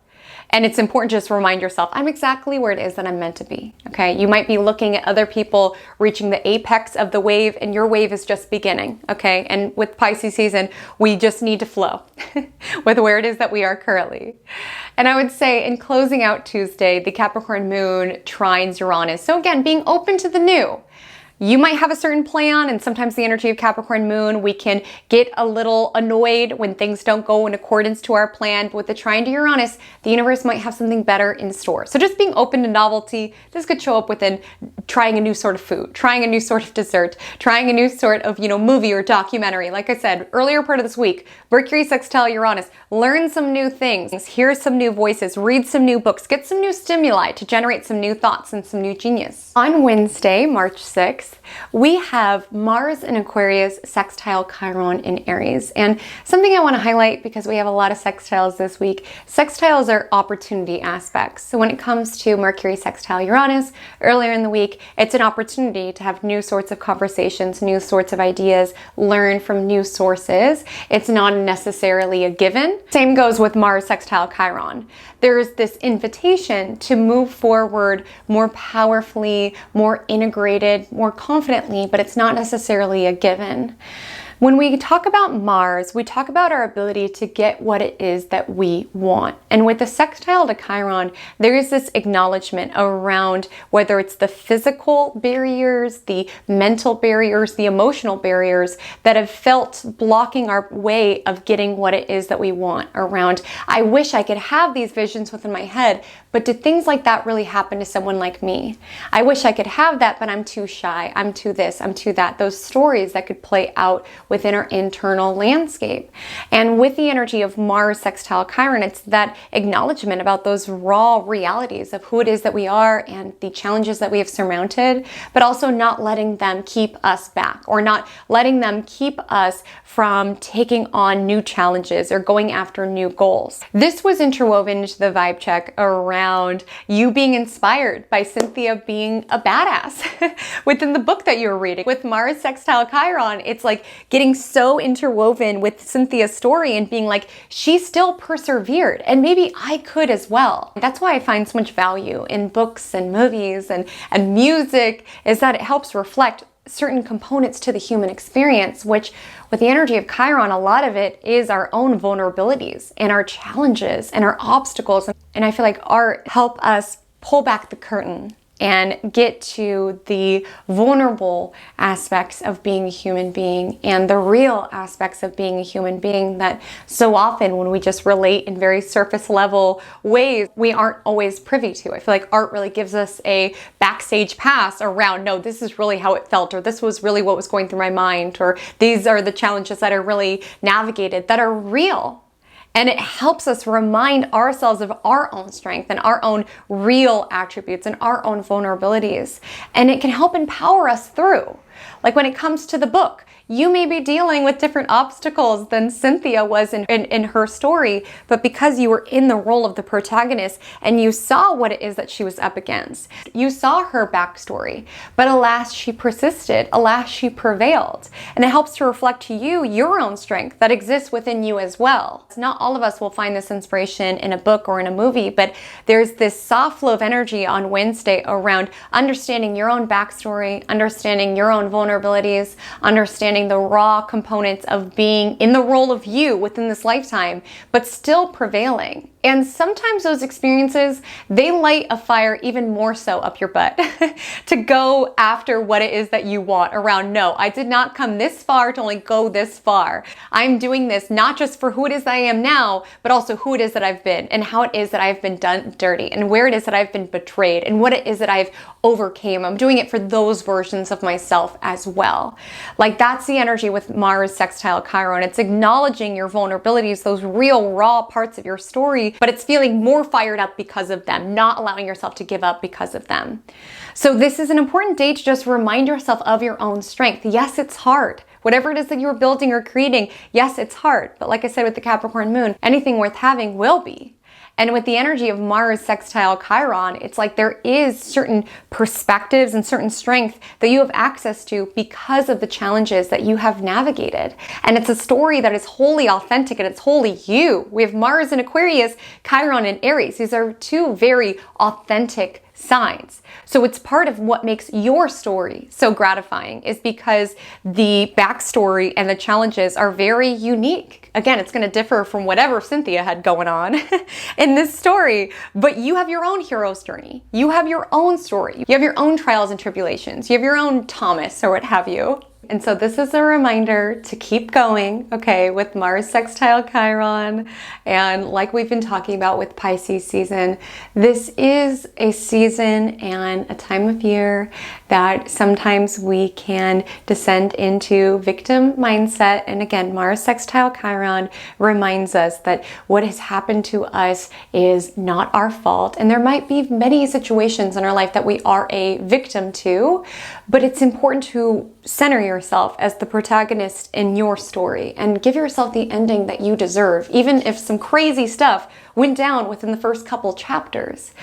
And it's important just to remind yourself, I'm exactly where it is that I'm meant to be, okay? You might be looking at other people reaching the apex of the wave, and your wave is just beginning, okay? And with Pisces season, we just need to flow with where it is that we are currently. And I would say in closing out Tuesday, the Capricorn Moon trines Uranus. So again, being open to the new. You might have a certain plan, and sometimes the energy of Capricorn Moon, we can get a little annoyed when things don't go in accordance to our plan. But with the trine to Uranus, the universe might have something better in store. So just being open to novelty, this could show up within trying a new sort of food, trying a new sort of dessert, trying a new sort of, movie or documentary. Like I said, earlier part of this week, Mercury sextile Uranus, learn some new things, hear some new voices, read some new books, get some new stimuli to generate some new thoughts and some new genius. On Wednesday, March 6th, we have Mars in Aquarius sextile Chiron in Aries. And something I want to highlight, because we have a lot of sextiles this week, sextiles are opportunity aspects. So when it comes to Mercury sextile Uranus, earlier in the week, it's an opportunity to have new sorts of conversations, new sorts of ideas, learn from new sources. It's not necessarily a given. Same goes with Mars sextile Chiron. There's this invitation to move forward more powerfully, more integrated, more confidently, but it's not necessarily a given. When we talk about Mars, we talk about our ability to get what it is that we want. And with the sextile to Chiron, there is this acknowledgement around whether it's the physical barriers, the mental barriers, the emotional barriers that have felt blocking our way of getting what it is that we want around, I wish I could have these visions within my head, but do things like that really happen to someone like me? I wish I could have that, but I'm too shy. I'm too this, I'm too that. Those stories that could play out within our internal landscape. And with the energy of Mars sextile Chiron, it's that acknowledgement about those raw realities of who it is that we are and the challenges that we have surmounted, but also not letting them keep us back, or not letting them keep us from taking on new challenges or going after new goals. This was interwoven into the vibe check around you being inspired by Cynthia being a badass within the book that you were reading. With Mars sextile Chiron, it's like getting so interwoven with Cynthia's story and being like, she still persevered, and maybe I could as well. That's why I find so much value in books and movies and music, is that it helps reflect certain components to the human experience, which with the energy of Chiron, a lot of it is our own vulnerabilities and our challenges and our obstacles. And I feel like art help us pull back the curtain and get to the vulnerable aspects of being a human being and the real aspects of being a human being that so often when we just relate in very surface level ways, we aren't always privy to. I feel like art really gives us a backstage pass around, no, this is really how it felt, or this was really what was going through my mind, or these are the challenges that I really navigated that are real. And it helps us remind ourselves of our own strength and our own real attributes and our own vulnerabilities. And it can help empower us through. Like when it comes to the book, you may be dealing with different obstacles than Cynthia was in her story, but because you were in the role of the protagonist and you saw what it is that she was up against, you saw her backstory, but alas, she persisted, alas, she prevailed. And it helps to reflect to you your own strength that exists within you as well. Not all of us will find this inspiration in a book or in a movie, but there's this soft flow of energy on Wednesday around understanding your own backstory, understanding your own vulnerabilities, understanding the raw components of being in the role of you within this lifetime, but still prevailing. And sometimes those experiences, they light a fire even more so up your butt to go after what it is that you want around, no, I did not come this far to only go this far. I'm doing this not just for who it is that I am now, but also who it is that I've been and how it is that I've been done dirty and where it is that I've been betrayed and what it is that I've overcame. I'm doing it for those versions of myself as well. Like that's the energy with Mars sextile Chiron. It's acknowledging your vulnerabilities, those real raw parts of your story, but it's feeling more fired up because of them, not allowing yourself to give up because of them. So this is an important day to just remind yourself of your own strength. Yes, it's hard. Whatever it is that you're building or creating, yes, it's hard. But like I said with the Capricorn Moon, anything worth having will be. And with the energy of Mars sextile Chiron, it's like there is certain perspectives and certain strength that you have access to because of the challenges that you have navigated. And it's a story that is wholly authentic and it's wholly you. We have Mars in Aquarius, Chiron in Aries. These are two very authentic signs. So it's part of what makes your story so gratifying is because the backstory and the challenges are very unique. Again, it's going to differ from whatever Cynthia had going on in this story, but you have your own hero's journey. You have your own story. You have your own trials and tribulations. You have your own Thomas or what have you. And so this is a reminder to keep going, okay, with Mars sextile Chiron. And like we've been talking about with Pisces season, this is a season and a time of year that sometimes we can descend into victim mindset. And again, Mars sextile Chiron reminds us that what has happened to us is not our fault. And there might be many situations in our life that we are a victim to, but it's important to center yourself as the protagonist in your story and give yourself the ending that you deserve, even if some crazy stuff went down within the first couple chapters.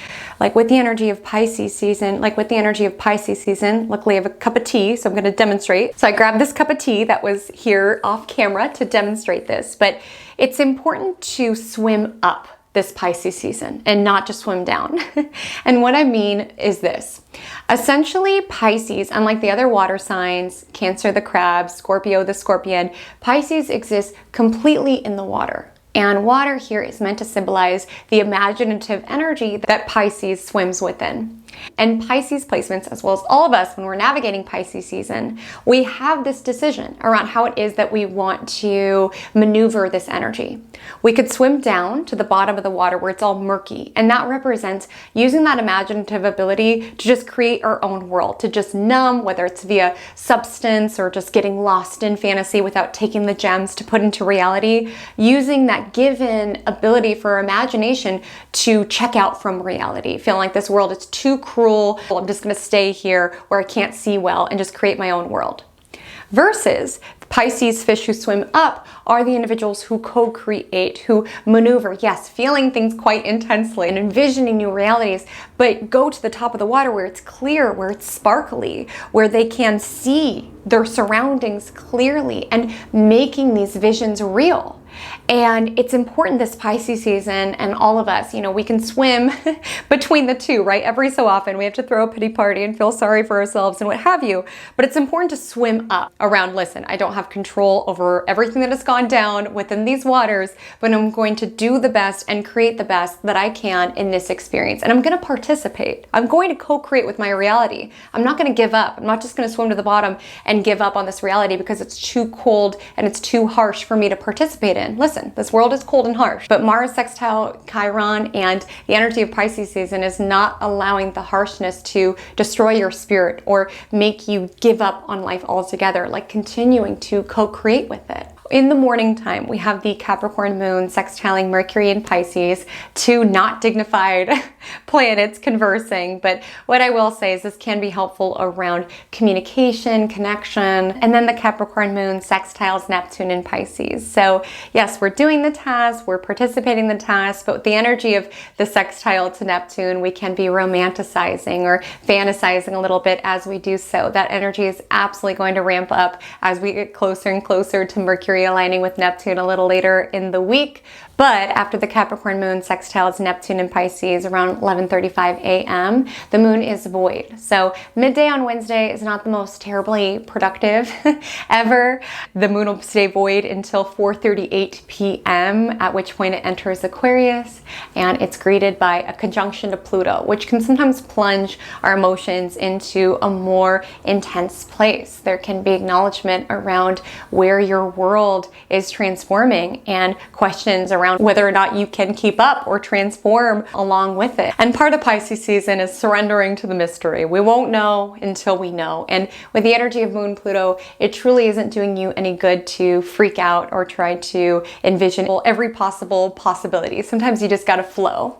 Like with the energy of Pisces season, luckily I have a cup of tea, so I'm going to demonstrate. So I grabbed this cup of tea that was here off camera to demonstrate this, but it's important to swim up this Pisces season and not just swim down. And what I mean is this. Essentially, Pisces, unlike the other water signs, Cancer the crab, Scorpio the scorpion, Pisces exists completely in the water. And water here is meant to symbolize the imaginative energy that Pisces swims within. And Pisces placements, as well as all of us when we're navigating Pisces season, we have this decision around how it is that we want to maneuver this energy. We could swim down to the bottom of the water where it's all murky, and that represents using that imaginative ability to just create our own world, to just numb, whether it's via substance or just getting lost in fantasy without taking the gems to put into reality, using that given ability for imagination to check out from reality, feeling like this world is too cruel, I'm just going to stay here where I can't see well and just create my own world. Versus Pisces fish who swim up are the individuals who co-create, who maneuver, yes, feeling things quite intensely and envisioning new realities, but go to the top of the water where it's clear, where it's sparkly, where they can see their surroundings clearly and making these visions real. And it's important this Pisces season, and all of us, we can swim between the two, right? Every so often we have to throw a pity party and feel sorry for ourselves and what have you. But it's important to swim up around, listen, I don't have control over everything that has gone down within these waters, but I'm going to do the best and create the best that I can in this experience. And I'm going to participate. I'm going to co-create with my reality. I'm not going to give up. I'm not just going to swim to the bottom and give up on this reality because it's too cold and it's too harsh for me to participate in. Listen, this world is cold and harsh, but Mars sextile Chiron and the energy of Pisces season is not allowing the harshness to destroy your spirit or make you give up on life altogether, like continuing to co-create with it. In the morning time, we have the Capricorn moon sextiling Mercury in Pisces, two not dignified planets conversing. But what I will say is this can be helpful around communication, connection, and then the Capricorn moon sextiles Neptune in Pisces. So yes, we're doing the task, we're participating in the task, but with the energy of the sextile to Neptune, we can be romanticizing or fantasizing a little bit as we do so. That energy is absolutely going to ramp up as we get closer and closer to Mercury aligning with Neptune a little later in the week. But after the Capricorn moon sextiles Neptune in Pisces around 11:35 a.m., the moon is void. So midday on Wednesday is not the most terribly productive ever. The moon will stay void until 4:38 p.m., at which point it enters Aquarius, and it's greeted by a conjunction to Pluto, which can sometimes plunge our emotions into a more intense place. There can be acknowledgement around where your world is transforming and questions around whether or not you can keep up or transform along with it. And part of Pisces season is surrendering to the mystery. We won't know until we know. And with the energy of Moon Pluto, it truly isn't doing you any good to freak out or try to envision every possible possibility. Sometimes you just gotta flow.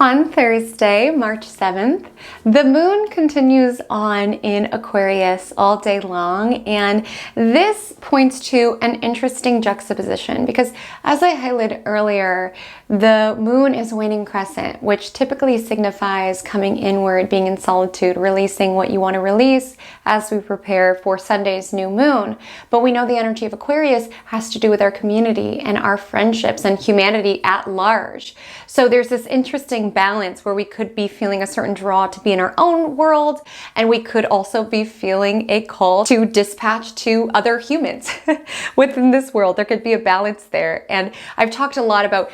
On Thursday, March 7th, the moon continues on in Aquarius all day long, and this points to an interesting juxtaposition because, as I highlighted earlier, the moon is waning crescent, which typically signifies coming inward, being in solitude, releasing what you want to release as we prepare for Sunday's new moon. But we know the energy of Aquarius has to do with our community and our friendships and humanity at large. So there's this interesting balance where we could be feeling a certain draw to be in our own world, and we could also be feeling a call to dispatch to other humans within this world. There could be a balance there. And I've talked a lot about,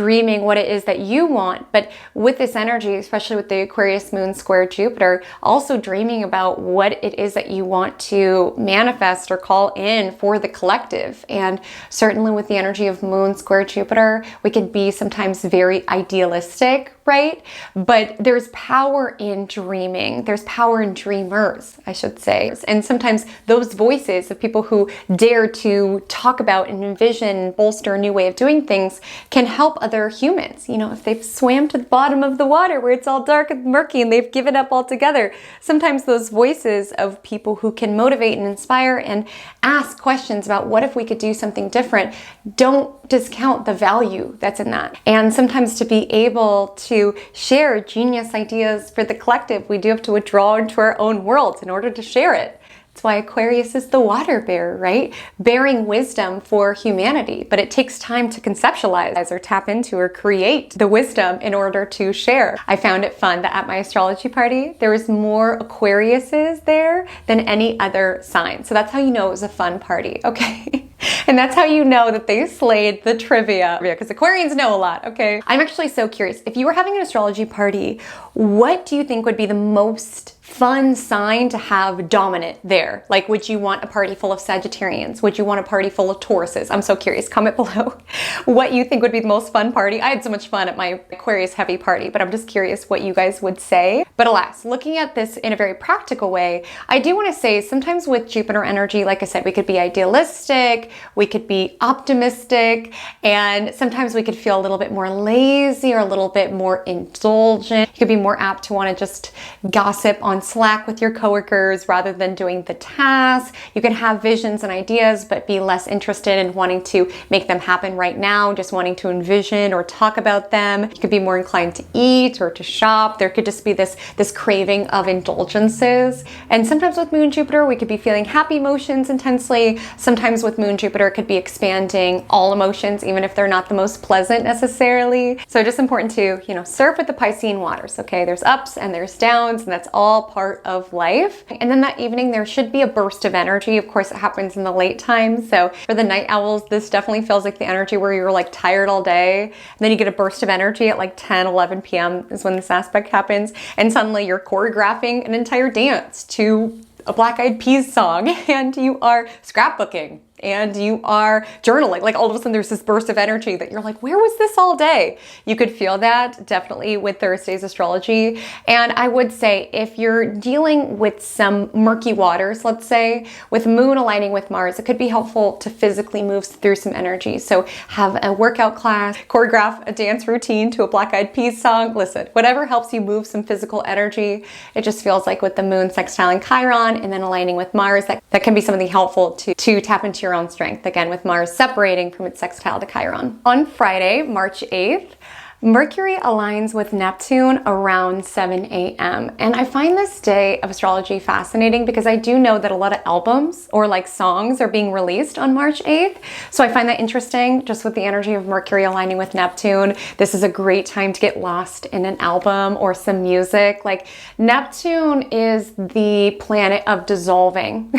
dreaming what it is that you want, but with this energy, especially with the Aquarius moon square Jupiter, also dreaming about what it is that you want to manifest or call in for the collective. And certainly with the energy of moon square Jupiter, we could be sometimes very idealistic, right? But there's power in dreaming. There's power in dreamers, I should say. And sometimes those voices of people who dare to talk about and envision, bolster a new way of doing things can help other humans. If they've swam to the bottom of the water where it's all dark and murky and they've given up altogether, sometimes those voices of people who can motivate and inspire and ask questions about what if we could do something different, don't discount the value that's in that. And sometimes to be able to share genius ideas for the collective, we do have to withdraw into our own worlds in order to share it. That's why Aquarius is the water bearer, right? Bearing wisdom for humanity, but it takes time to conceptualize or tap into or create the wisdom in order to share. I found it fun that at my astrology party, there was more Aquariuses there than any other sign. So that's how you know it was a fun party, okay? And that's how you know that they slayed the trivia, because Aquarians know a lot, okay? I'm actually so curious. If you were having an astrology party, what do you think would be the most fun sign to have dominant there? Like, would you want a party full of Sagittarians? Would you want a party full of Tauruses? I'm so curious. Comment below what you think would be the most fun party. I had so much fun at my Aquarius heavy party, but I'm just curious what you guys would say. But alas, looking at this in a very practical way, I do want to say sometimes with Jupiter energy, like I said, we could be idealistic, we could be optimistic, and sometimes we could feel a little bit more lazy or a little bit more indulgent. You could be more apt to want to just gossip on Slack with your coworkers rather than doing the task. You can have visions and ideas, but be less interested in wanting to make them happen right now, just wanting to envision or talk about them. You could be more inclined to eat or to shop. There could just be this craving of indulgences. And sometimes with Moon Jupiter, we could be feeling happy emotions intensely. Sometimes with Moon Jupiter, it could be expanding all emotions, even if they're not the most pleasant necessarily. So just important to, surf with the Piscean waters, okay? There's ups and there's downs, and that's all part of life. And then that evening, there should be a burst of energy. Of course, it happens in the late times. So for the night owls, this definitely feels like the energy where you're like tired all day. And then you get a burst of energy at like 10, 11 p.m. is when this aspect happens. And suddenly you're choreographing an entire dance to a Black Eyed Peas song, and you are scrapbooking, and you are journaling. Like all of a sudden there's this burst of energy that you're like, where was this all day? You could feel that definitely with Thursday's astrology. And I would say if you're dealing with some murky waters, let's say with moon aligning with Mars, it could be helpful to physically move through some energy. So have a workout class, choreograph a dance routine to a Black Eyed Peas song. Listen, whatever helps you move some physical energy. It just feels like with the moon sextiling Chiron and then aligning with Mars, that can be something helpful to tap into your own strength, again with Mars separating from its sextile to Chiron. On Friday, March 8th, Mercury aligns with Neptune around 7 a.m. And I find this day of astrology fascinating because I do know that a lot of albums or like songs are being released on March 8th. So I find that interesting just with the energy of Mercury aligning with Neptune. This is a great time to get lost in an album or some music. Like Neptune is the planet of dissolving,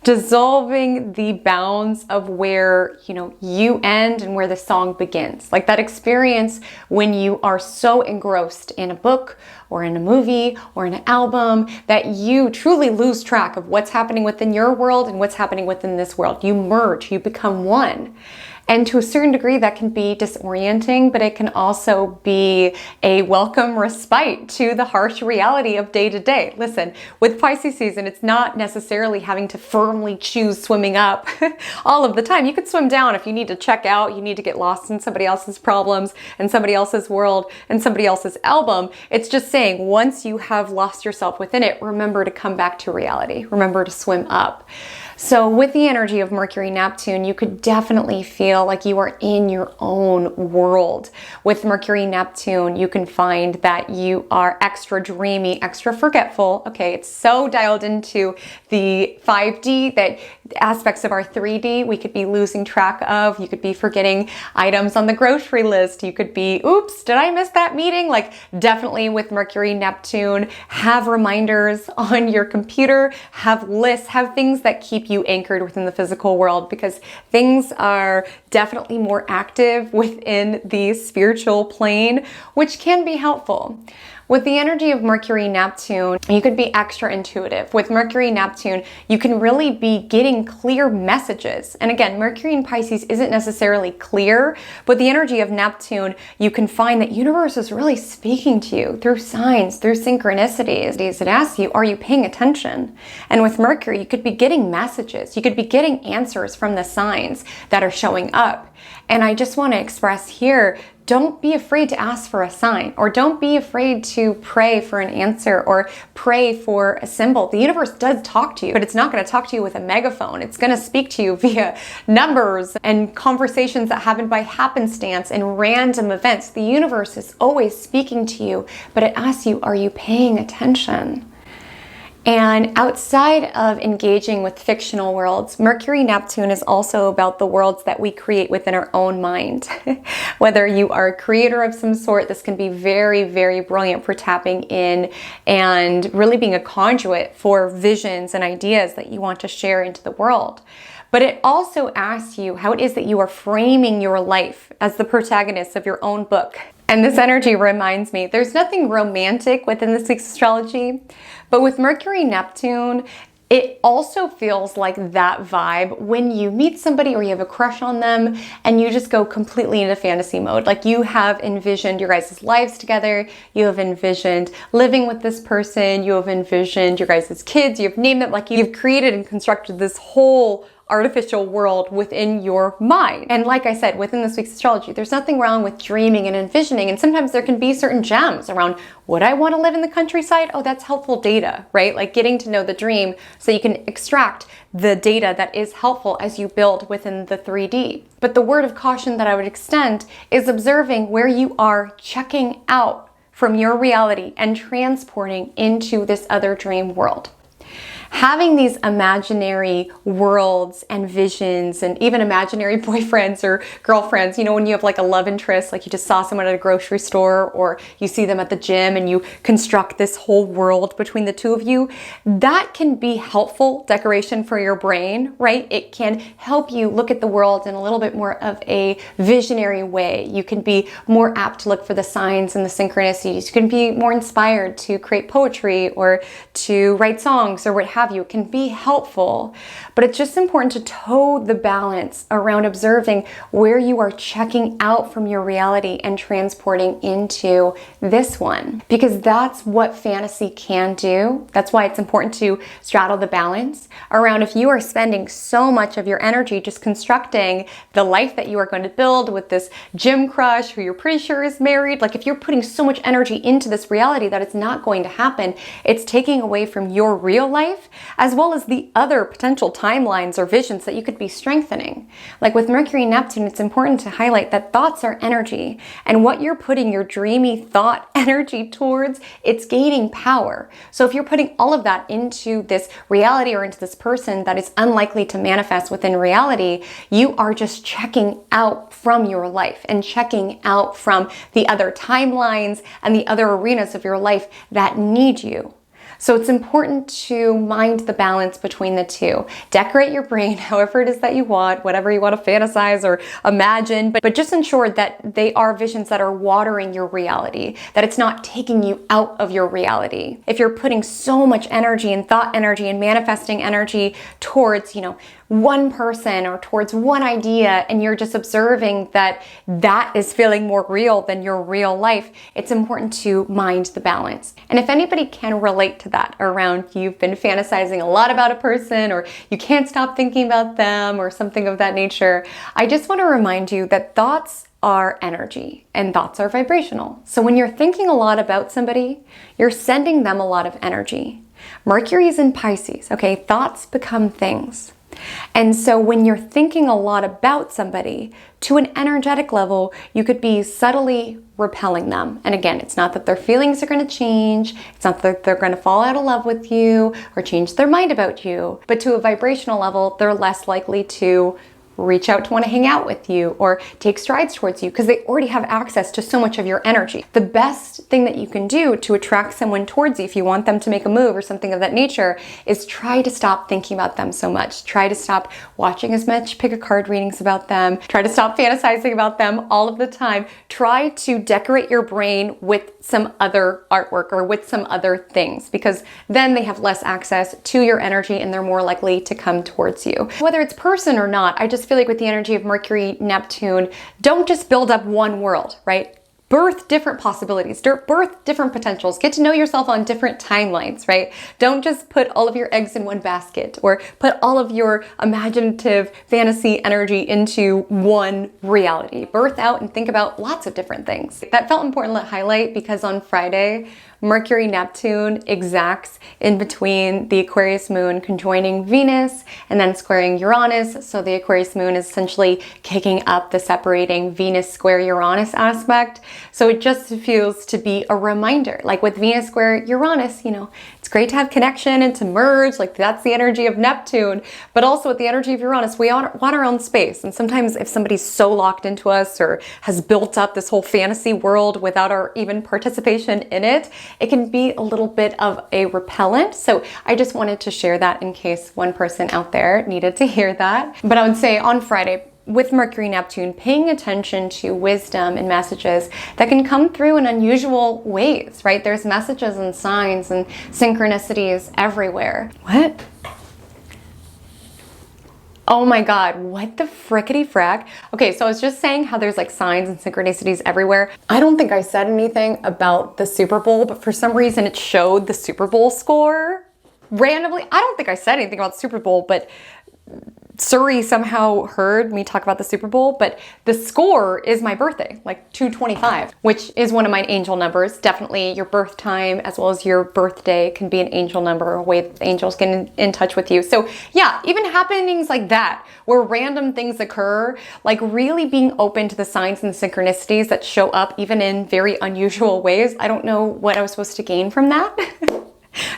dissolving the bounds of where, you end and where the song begins. Like that experience when you are so engrossed in a book or in a movie or in an album that you truly lose track of what's happening within your world and what's happening within this world. You merge, you become one. And to a certain degree, that can be disorienting, but it can also be a welcome respite to the harsh reality of day to day. Listen, with Pisces season, it's not necessarily having to firmly choose swimming up all of the time. You could swim down if you need to check out, you need to get lost in somebody else's problems and somebody else's world and somebody else's album. It's just saying, once you have lost yourself within it, remember to come back to reality. Remember to swim up. So with the energy of Mercury, Neptune, you could definitely feel like you are in your own world. With Mercury, Neptune, you can find that you are extra dreamy, extra forgetful. Okay, it's so dialed into the 5D that aspects of our 3D we could be losing track of. You could be forgetting items on the grocery list. You could be, oops, did I miss that meeting? Like definitely with Mercury, Neptune, have reminders on your computer, have lists, have things that keep you anchored within the physical world, because things are definitely more active within the spiritual plane, which can be helpful. With the energy of Mercury, Neptune, you could be extra intuitive. With Mercury, Neptune, you can really be getting clear messages. And again, Mercury in Pisces isn't necessarily clear, but the energy of Neptune, you can find that universe is really speaking to you through signs, through synchronicities. It asks you, are you paying attention? And with Mercury, you could be getting messages. You could be getting answers from the signs that are showing up. And I just want to express here, don't be afraid to ask for a sign, or don't be afraid to pray for an answer or pray for a symbol. The universe does talk to you, but it's not going to talk to you with a megaphone. It's going to speak to you via numbers and conversations that happen by happenstance and random events. The universe is always speaking to you, but it asks you, are you paying attention? And outside of engaging with fictional worlds, Mercury, Neptune is also about the worlds that we create within our own mind. Whether you are a creator of some sort, this can be very, very brilliant for tapping in and really being a conduit for visions and ideas that you want to share into the world. But it also asks you how it is that you are framing your life as the protagonist of your own book. And this energy reminds me, there's nothing romantic within this week's astrology, but with Mercury, Neptune, it also feels like that vibe when you meet somebody or you have a crush on them and you just go completely into fantasy mode. Like you have envisioned your guys' lives together, you have envisioned living with this person, you have envisioned your guys' kids, you've named them, like you've created and constructed this whole artificial world within your mind. And like I said, within this week's astrology, there's nothing wrong with dreaming and envisioning. And sometimes there can be certain gems around, would I want to live in the countryside? Oh, that's helpful data, right? Like getting to know the dream so you can extract the data that is helpful as you build within the 3D. But the word of caution that I would extend is observing where you are checking out from your reality and transporting into this other dream world. Having these imaginary worlds and visions and even imaginary boyfriends or girlfriends, you know, when you have like a love interest, like you just saw someone at a grocery store or you see them at the gym and you construct this whole world between the two of you, that can be helpful decoration for your brain, right? It can help you look at the world in a little bit more of a visionary way. You can be more apt to look for the signs and the synchronicities. You can be more inspired to create poetry or to write songs or what have you. It can be helpful, but it's just important to toe the balance around observing where you are checking out from your reality and transporting into this one, because that's what fantasy can do. That's why it's important to straddle the balance around if you are spending so much of your energy just constructing the life that you are going to build with this gym crush who you're pretty sure is married. Like if you're putting so much energy into this reality that it's not going to happen, it's taking away from your real life as well as the other potential timelines or visions that you could be strengthening. Like with Mercury and Neptune, it's important to highlight that thoughts are energy, and what you're putting your dreamy thought energy towards, it's gaining power. So if you're putting all of that into this reality or into this person that is unlikely to manifest within reality, you are just checking out from your life and checking out from the other timelines and the other arenas of your life that need you. So it's important to mind the balance between the two. Decorate your brain however it is that you want, whatever you want to fantasize or imagine, but just ensure that they are visions that are watering your reality, that it's not taking you out of your reality. If you're putting so much energy and thought energy and manifesting energy towards, one person or towards one idea, and you're just observing that that is feeling more real than your real life, it's important to mind the balance. And if anybody can relate to that around you've been fantasizing a lot about a person, or you can't stop thinking about them, or something of that nature, I just want to remind you that thoughts are energy and thoughts are vibrational. So when you're thinking a lot about somebody, you're sending them a lot of energy. Mercury is in Pisces, okay? Thoughts become things. And so when you're thinking a lot about somebody, to an energetic level, you could be subtly repelling them. And again, it's not that their feelings are going to change. It's not that they're going to fall out of love with you or change their mind about you. But to a vibrational level, they're less likely to reach out to want to hang out with you or take strides towards you because they already have access to so much of your energy. The best thing that you can do to attract someone towards you if you want them to make a move or something of that nature is try to stop thinking about them so much. Try to stop watching as much pick a card readings about them. Try to stop fantasizing about them all of the time. Try to decorate your brain with some other artwork or with some other things, because then they have less access to your energy and they're more likely to come towards you. Whether it's person or not, I just feel like with the energy of Mercury, Neptune, don't just build up one world, right? Birth different possibilities, birth different potentials, get to know yourself on different timelines, right? Don't just put all of your eggs in one basket or put all of your imaginative fantasy energy into one reality. Birth out and think about lots of different things. That felt important to highlight because on Friday, Mercury, Neptune exacts in between the Aquarius moon conjoining Venus and then squaring Uranus. So the Aquarius moon is essentially kicking up the separating Venus square Uranus aspect. So it just feels to be a reminder, like with Venus square Uranus, it's great to have connection and to merge, like that's the energy of Neptune, but also with the energy of Uranus, we want our own space. And sometimes if somebody's so locked into us or has built up this whole fantasy world without our even participation in it, it can be a little bit of a repellent. So I just wanted to share that in case one person out there needed to hear that. But I would say on Friday, with Mercury, Neptune, paying attention to wisdom and messages that can come through in unusual ways, right? There's messages and signs and synchronicities everywhere. What? Oh my God, what the frickety frack? Okay, so I was just saying how there's like signs and synchronicities everywhere. I don't think I said anything about the Super Bowl, but for some reason it showed the Super Bowl score randomly. I don't think I said anything about the Super Bowl, but Surrey somehow heard me talk about the Super Bowl, but the score is my birthday, like 225, which is one of my angel numbers. Definitely your birth time as well as your birthday can be an angel number, a way that angels get in touch with you. So yeah, even happenings like that, where random things occur, like really being open to the signs and the synchronicities that show up even in very unusual ways. I don't know what I was supposed to gain from that.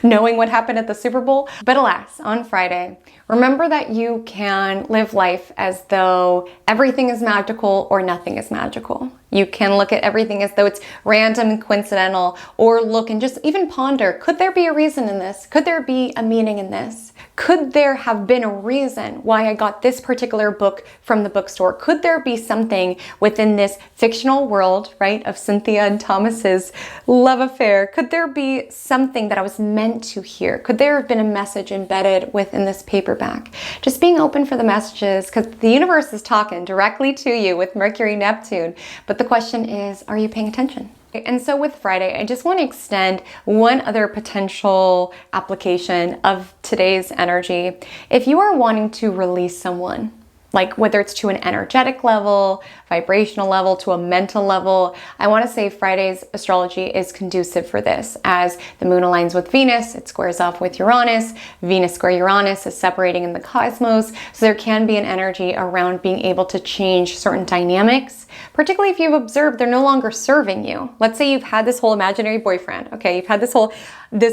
Knowing what happened at the Super Bowl. But alas, on Friday, remember that you can live life as though everything is magical or nothing is magical. You can look at everything as though it's random and coincidental, or look and just even ponder, could there be a reason in this? Could there be a meaning in this? Could there have been a reason why I got this particular book from the bookstore? Could there be something within this fictional world, right, of Cynthia and Thomas's love affair? Could there be something that I was meant to hear? Could there have been a message embedded within this paperback? Just being open for the messages, because the universe is talking directly to you with Mercury, Neptune. But the question is, are you paying attention? And so with Friday, I just want to extend one other potential application of today's energy. If you are wanting to release someone, like whether it's to an energetic level, vibrational level, to a mental level, I want to say Friday's astrology is conducive for this. As the moon aligns with Venus, it squares off with Uranus. Venus square Uranus is separating in the cosmos. So there can be an energy around being able to change certain dynamics, particularly if you've observed they're no longer serving you. Let's say you've had this whole imaginary boyfriend. Okay, you've had this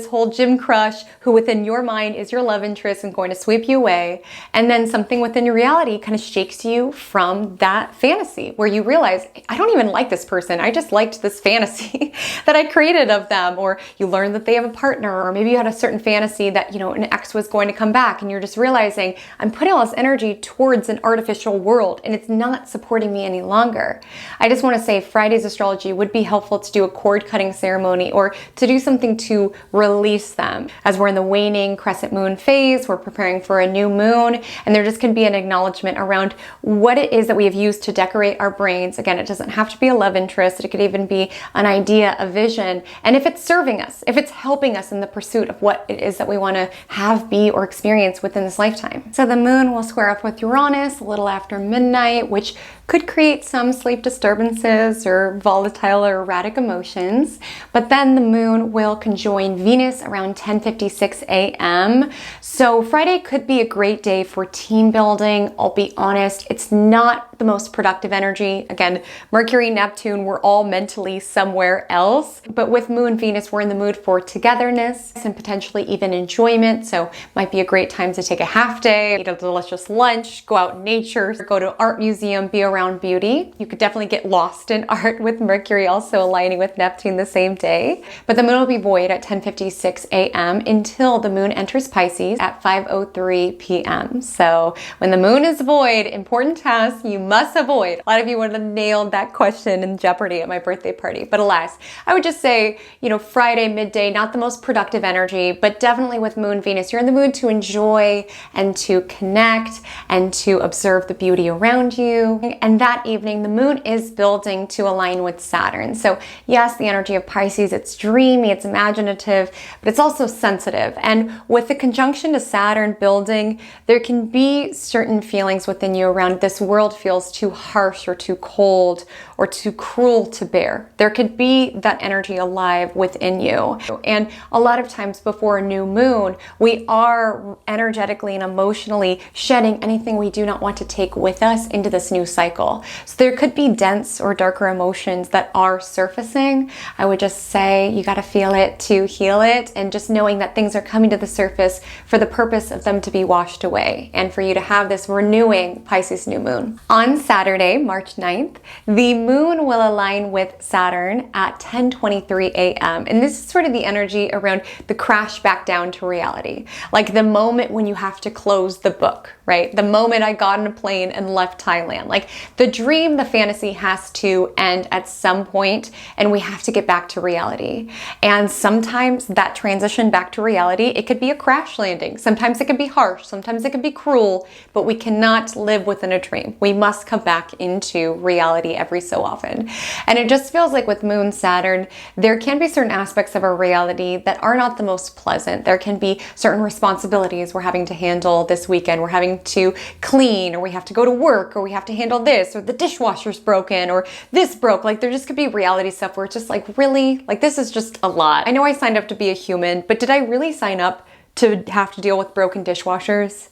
whole gym crush who within your mind is your love interest and going to sweep you away. And then something within your reality kind of shakes you from that fantasy where you realize, I don't even like this person. I just liked this fantasy that I created of them. Or you learn that they have a partner, or maybe you had a certain fantasy that, an ex was going to come back and you're just realizing I'm putting all this energy towards an artificial world and it's not supporting me any longer. I just want to say Friday's astrology would be helpful to do a cord cutting ceremony or to do something to release them. As we're in the waning crescent moon phase, we're preparing for a new moon, and there just can be an acknowledgement around what it is that we have used to decorate our brains. Again, it doesn't have to be a love interest. It could even be an idea, a vision. And if it's serving us, if it's helping us in the pursuit of what it is that we want to have, be, or experience within this lifetime. So the moon will square up with Uranus a little after midnight, which could create some sleep disturbances or volatile or erratic emotions. But then the moon will conjoin Venus around 10:56 a.m. So Friday could be a great day for team building. I'll be honest, it's not the most productive energy. Again, Mercury, Neptune, we're all mentally somewhere else. But with Moon, Venus, we're in the mood for togetherness and potentially even enjoyment. So might be a great time to take a half day, eat a delicious lunch, go out in nature, go to an art museum, be around beauty. You could definitely get lost in art with Mercury also aligning with Neptune the same day. But the moon will be void at 10:56 a.m. until the moon enters Pisces at 5:03 p.m. So when the moon is void, important tasks you must avoid. A lot of you would have nailed that question in Jeopardy at my birthday party, but alas, I would just say, Friday midday, not the most productive energy, but definitely with Moon, Venus, you're in the mood to enjoy and to connect and to observe the beauty around you. And that evening, the moon is building to align with Saturn. So yes, the energy of Pisces, it's dreamy, it's imaginative, but it's also sensitive. And with the conjunction to Saturn building, there can be certain feelings within you around this world feels too harsh or too cold or too cruel to bear. There could be that energy alive within you. And a lot of times before a new moon, we are energetically and emotionally shedding anything we do not want to take with us into this new cycle. So there could be dense or darker emotions that are surfacing. I would just say you got to feel it to heal it, and just knowing that things are coming to the surface for the purpose of them to be washed away and for you to have this renewing Pisces new moon. On Saturday, March 9th, the moon will align with Saturn at 10:23 a.m. And this is sort of the energy around the crash back down to reality. Like the moment when you have to close the book, right? The moment I got on a plane and left Thailand. Like the dream, the fantasy has to end at some point, and we have to get back to reality. And sometimes that transition back to reality, it could be a crash landing. Sometimes it can be harsh. Sometimes it can be cruel, but we cannot live within a dream. We must come back into reality every so often. And it just feels like with Moon, Saturn, there can be certain aspects of our reality that are not the most pleasant. There can be certain responsibilities we're having to handle this weekend. We're having to clean, or we have to go to work, or we have to handle this, or the dishwasher's broken, or this broke. Like there just could be reality stuff where it's just like, really? Like this is just a lot. I know I signed up to be a human, but did I really sign up to have to deal with broken dishwashers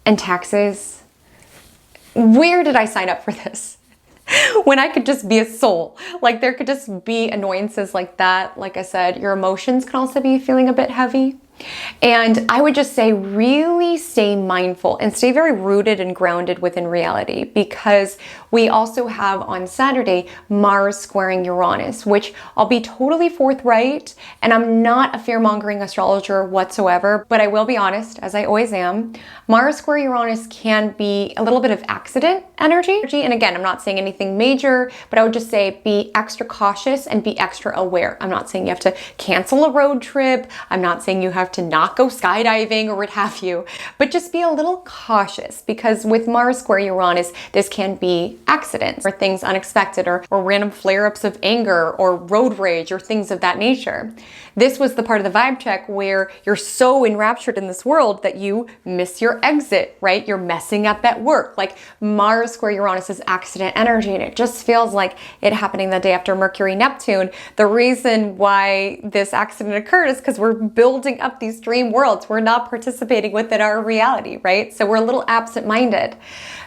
and taxes? Where did I sign up for this? When I could just be a soul. Like there could just be annoyances like that. Like I said, your emotions can also be feeling a bit heavy. And I would just say really stay mindful and stay very rooted and grounded within reality, because we also have on Saturday Mars squaring Uranus, which I'll be totally forthright, and I'm not a fear-mongering astrologer whatsoever, but I will be honest, as I always am. Mars square Uranus can be a little bit of accident energy. And again, I'm not saying anything major, but I would just say be extra cautious and be extra aware. I'm not saying you have to cancel a road trip. I'm not saying you have to not go skydiving or what have you, but just be a little cautious, because with Mars square Uranus, this can be accidents or things unexpected or random flare-ups of anger or road rage or things of that nature. This was the part of the vibe check where you're so enraptured in this world that you miss your exit, right? You're messing up at work. Like Mars square Uranus is accident energy, and it just feels like it happening the day after Mercury, Neptune. The reason why this accident occurred is because we're building up these dream worlds. We're not participating within our reality, right? So we're a little absent-minded.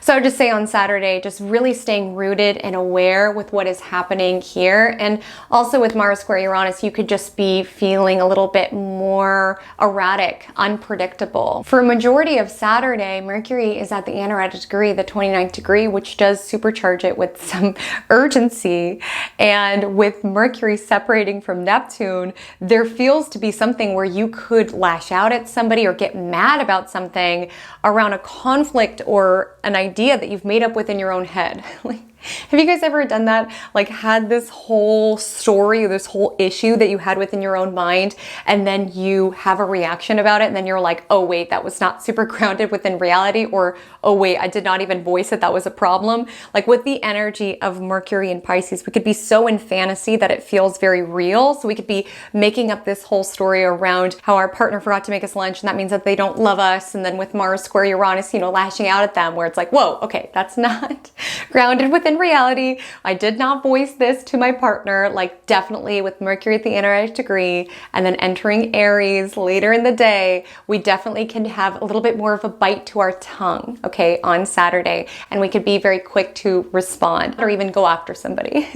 So I would just say on Saturday, just really staying rooted and aware with what is happening here. And also with Mars square Uranus, you could just be feeling a little bit more erratic, unpredictable. For a majority of Saturday, Mercury is at the aneretic degree, the 29th degree, which does supercharge it with some urgency. And with Mercury separating from Neptune, there feels to be something where you could lash out at somebody or get mad about something around a conflict or an idea that you've made up within your own head. Have you guys ever done that? Like had this whole story, this whole issue that you had within your own mind, and then you have a reaction about it, and then you're like, oh wait, that was not super grounded within reality, or oh wait, I did not even voice it, that was a problem. Like with the energy of Mercury and Pisces, we could be so in fantasy that it feels very real. So we could be making up this whole story around how our partner forgot to make us lunch, and that means that they don't love us. And then with Mars square Uranus, lashing out at them, where it's like, whoa, okay, that's not grounded within reality. I did not voice this to my partner. Like definitely with Mercury at the inner degree and then entering Aries later in the day, we definitely can have a little bit more of a bite to our tongue, okay, on Saturday. And we could be very quick to respond or even go after somebody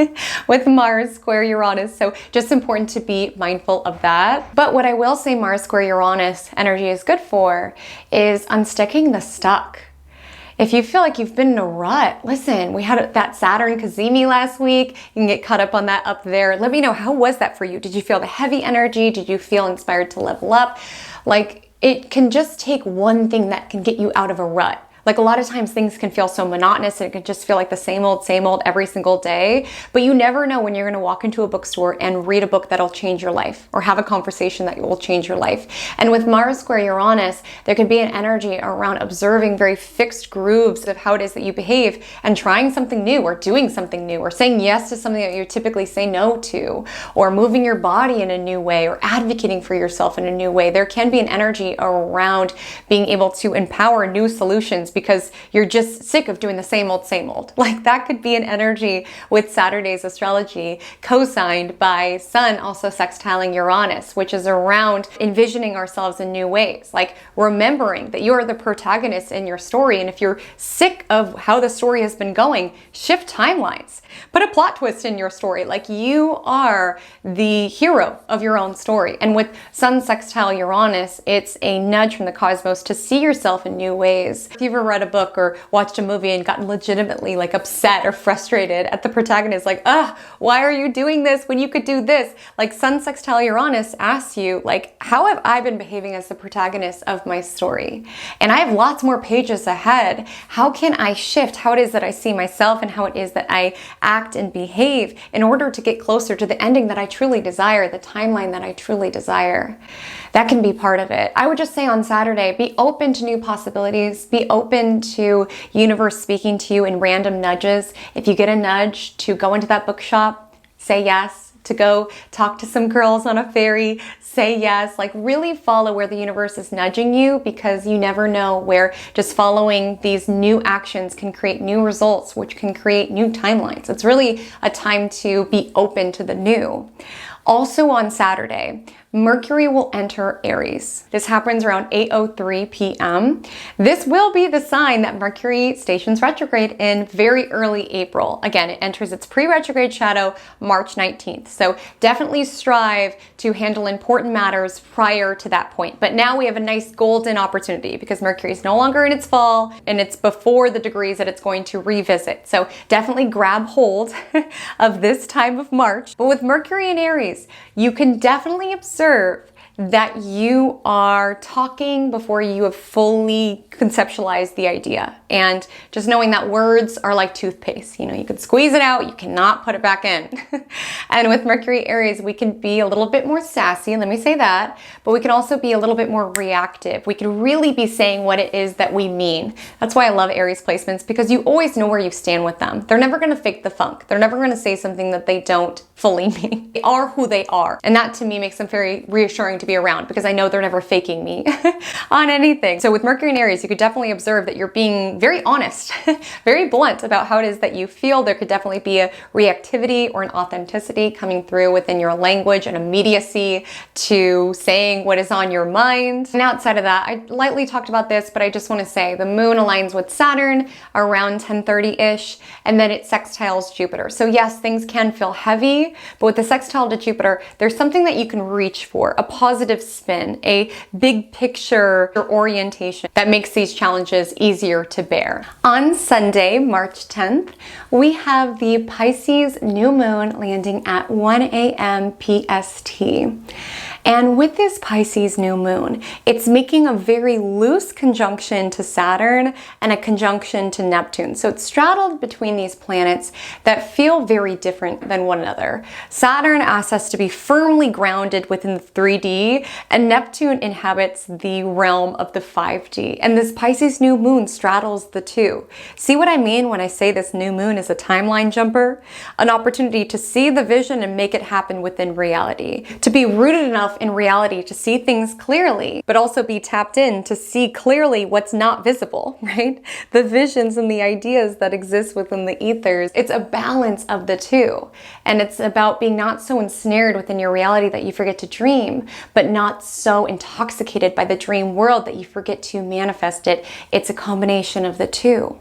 with Mars square Uranus. So just important to be mindful of that. But what I will say Mars square Uranus energy is good for is unsticking the stuck. If you feel like you've been in a rut, listen, we had that Saturn Cazimi last week. You can get caught up on that up there. Let me know, how was that for you? Did you feel the heavy energy? Did you feel inspired to level up? Like it can just take one thing that can get you out of a rut. Like a lot of times things can feel so monotonous and it can just feel like the same old every single day. But you never know when you're going to walk into a bookstore and read a book that'll change your life or have a conversation that will change your life. And with Mars square Uranus, there can be an energy around observing very fixed grooves of how it is that you behave and trying something new or doing something new or saying yes to something that you typically say no to, or moving your body in a new way or advocating for yourself in a new way. There can be an energy around being able to empower new solutions because you're just sick of doing the same old. Like that could be an energy with Saturday's astrology, co-signed by Sun also sextiling Uranus, which is around envisioning ourselves in new ways. Like remembering that you're the protagonist in your story. And if you're sick of how the story has been going, shift timelines. Put a plot twist in your story. Like you are the hero of your own story. And with Sun sextile Uranus, it's a nudge from the cosmos to see yourself in new ways. If you've ever read a book or watched a movie and gotten legitimately like upset or frustrated at the protagonist, like, why are you doing this when you could do this? Like Sun sextile Uranus asks you, like, how have I been behaving as the protagonist of my story? And I have lots more pages ahead. How can I shift how it is that I see myself and how it is that I act and behave in order to get closer to the ending that I truly desire, the timeline that I truly desire? That can be part of it. I would just say on Saturday, be open to new possibilities, be open to universe speaking to you in random nudges. If you get a nudge to go into that bookshop, say yes. To go talk to some girls on a ferry, say yes. Like really follow where the universe is nudging you, because you never know where just following these new actions can create new results, which can create new timelines. It's really a time to be open to the new. Also on Saturday, Mercury will enter Aries. This happens around 8:03 p.m. This will be the sign that Mercury stations retrograde in very early April. Again, it enters its pre-retrograde shadow March 19th. So definitely strive to handle important matters prior to that point. But now we have a nice golden opportunity because Mercury is no longer in its fall and it's before the degrees that it's going to revisit. So definitely grab hold of this time of March. But with Mercury in Aries, you can definitely observe that you are talking before you have fully conceptualized the idea. And just knowing that words are like toothpaste. You can squeeze it out, you cannot put it back in. And with Mercury Aries, we can be a little bit more sassy, let me say that, but we can also be a little bit more reactive. We can really be saying what it is that we mean. That's why I love Aries placements, because you always know where you stand with them. They're never gonna fake the funk. They're never gonna say something that they don't fully mean. They are who they are. And that to me makes them very reassuring to be around, because I know they're never faking me on anything. So with Mercury in Aries, you could definitely observe that you're being very honest, very blunt about how it is that you feel. There could definitely be a reactivity or an authenticity coming through within your language, an immediacy to saying what is on your mind. And outside of that, I lightly talked about this, but I just want to say the moon aligns with Saturn around 10:30-ish, and then it sextiles Jupiter. So yes, things can feel heavy, but with the sextile to Jupiter, there's something that you can reach for, a positive spin, a big picture orientation that makes these challenges easier to bear. On Sunday, March 10th, we have the Pisces New Moon landing at 1 a.m. PST. And with this Pisces new moon, it's making a very loose conjunction to Saturn and a conjunction to Neptune. So it's straddled between these planets that feel very different than one another. Saturn asks us to be firmly grounded within the 3D, and Neptune inhabits the realm of the 5D. And this Pisces new moon straddles the two. See what I mean when I say this new moon is a timeline jumper? An opportunity to see the vision and make it happen within reality. To be rooted enough in reality to see things clearly, but also be tapped in to see clearly what's not visible, right? The visions and the ideas that exist within the ethers. It's a balance of the two. And it's about being not so ensnared within your reality that you forget to dream, but not so intoxicated by the dream world that you forget to manifest it. It's a combination of the two.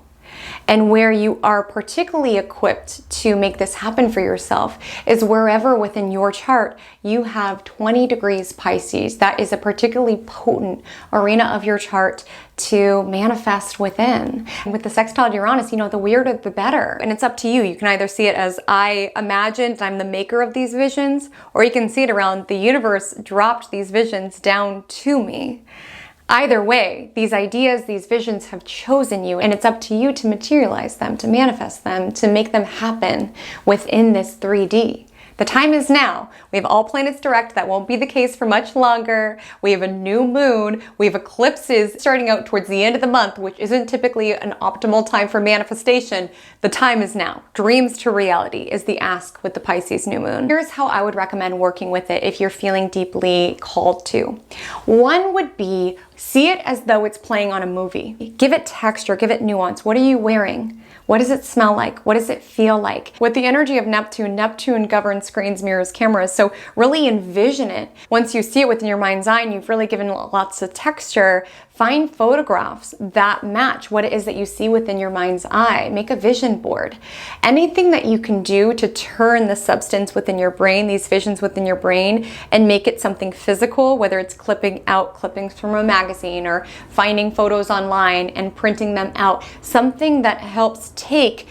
And where you are particularly equipped to make this happen for yourself is wherever within your chart you have 20 degrees Pisces. That is a particularly potent arena of your chart to manifest within. And with the sextile to Uranus, the weirder the better. And it's up to you. You can either see it as I imagined, I'm the maker of these visions, or you can see it around the universe dropped these visions down to me. Either way, these ideas, these visions have chosen you, and it's up to you to materialize them, to manifest them, to make them happen within this 3D. The time is now. We have all planets direct. That won't be the case for much longer. We have a new moon. We have eclipses starting out towards the end of the month, which isn't typically an optimal time for manifestation. The time is now. Dreams to reality is the ask with the Pisces new moon. Here's how I would recommend working with it if you're feeling deeply called to. One would be see it as though it's playing on a movie. Give it texture, give it nuance. What are you wearing? What does it smell like? What does it feel like? With the energy of Neptune, Neptune governs screens, mirrors, cameras. So really envision it. Once you see it within your mind's eye and you've really given lots of texture, find photographs that match what it is that you see within your mind's eye. Make a vision board. Anything that you can do to turn the substance within your brain, these visions within your brain, and make it something physical, whether it's clipping out clippings from a magazine or finding photos online and printing them out, something that helps take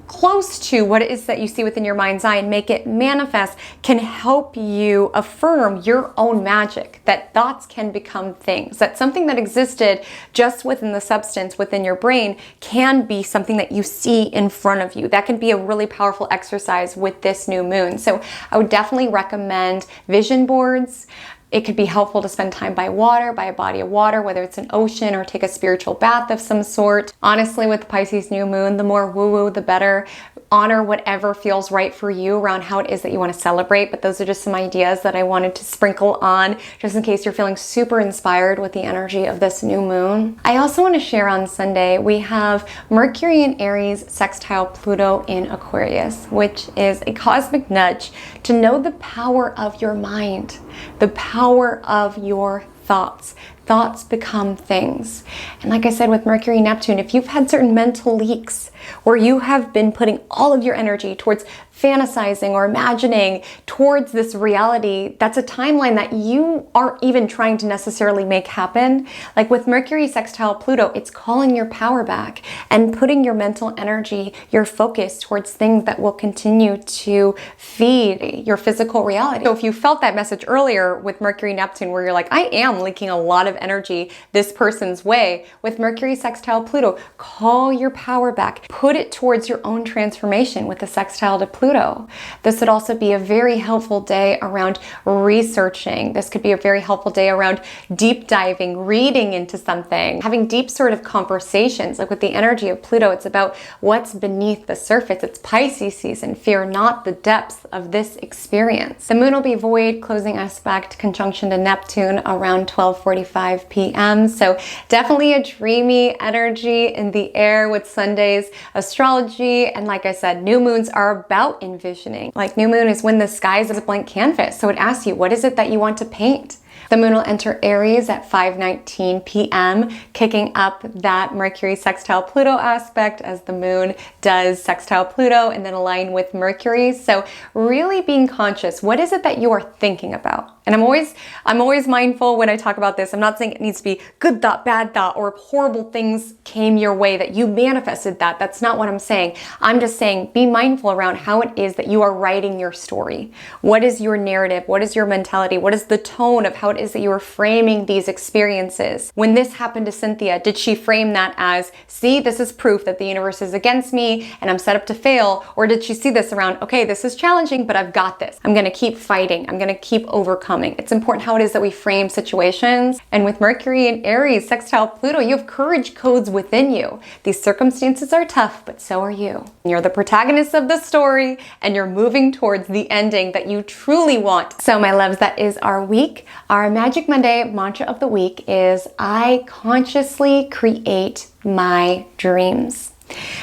close to what it is that you see within your mind's eye and make it manifest can help you affirm your own magic, that thoughts can become things, that something that existed just within the substance within your brain can be something that you see in front of you. That can be a really powerful exercise with this new moon. So I would definitely recommend vision boards. It could be helpful to spend time by water, by a body of water, whether it's an ocean or take a spiritual bath of some sort. Honestly, with Pisces new moon, the more woo-woo, the better. Honor whatever feels right for you around how it is that you want to celebrate. But those are just some ideas that I wanted to sprinkle on just in case you're feeling super inspired with the energy of this new moon. I also want to share on Sunday, we have Mercury in Aries sextile Pluto in Aquarius, which is a cosmic nudge to know the power of your mind, the power of your thoughts. Thoughts become things. And like I said with Mercury Neptune, if you've had certain mental leaks where you have been putting all of your energy towards fantasizing or imagining towards this reality, that's a timeline that you aren't even trying to necessarily make happen. Like with Mercury sextile Pluto, it's calling your power back and putting your mental energy, your focus towards things that will continue to feed your physical reality. So if you felt that message earlier with Mercury Neptune where you're like, I am leaking a lot of energy this person's way, with Mercury sextile Pluto, call your power back. Put it towards your own transformation with the sextile to Pluto. This would also be a very helpful day around researching. This could be a very helpful day around deep diving, reading into something, having deep sort of conversations. Like with the energy of Pluto, it's about what's beneath the surface. It's Pisces season. Fear not the depths of this experience. The moon will be void, closing aspect conjunction to Neptune around 12:45 p.m. So definitely a dreamy energy in the air with Sunday's astrology. And like I said, new moons are about envisioning. Like new moon is when the sky is a blank canvas. So it asks you, what is it that you want to paint? The moon will enter Aries at 5:19 p.m., kicking up that Mercury sextile Pluto aspect as the moon does sextile Pluto and then align with Mercury. So really being conscious, what is it that you are thinking about? And I'm always mindful when I talk about this. I'm not saying it needs to be good thought, bad thought, or horrible things came your way that you manifested that. That's not what I'm saying. I'm just saying be mindful around how it is that you are writing your story. What is your narrative? What is your mentality? What is the tone of how it is that you are framing these experiences? When this happened to Cynthia, did she frame that as, see, this is proof that the universe is against me and I'm set up to fail? Or did she see this around, okay, this is challenging, but I've got this. I'm going to keep fighting. I'm going to keep overcoming. It's important how it is that we frame situations. And with Mercury and Aries, sextile Pluto, you have courage codes within you. These circumstances are tough, but so are you. You're the protagonist of the story and you're moving towards the ending that you truly want. So my loves, that is our week. Our Magic Monday mantra of the week is, I consciously create my dreams.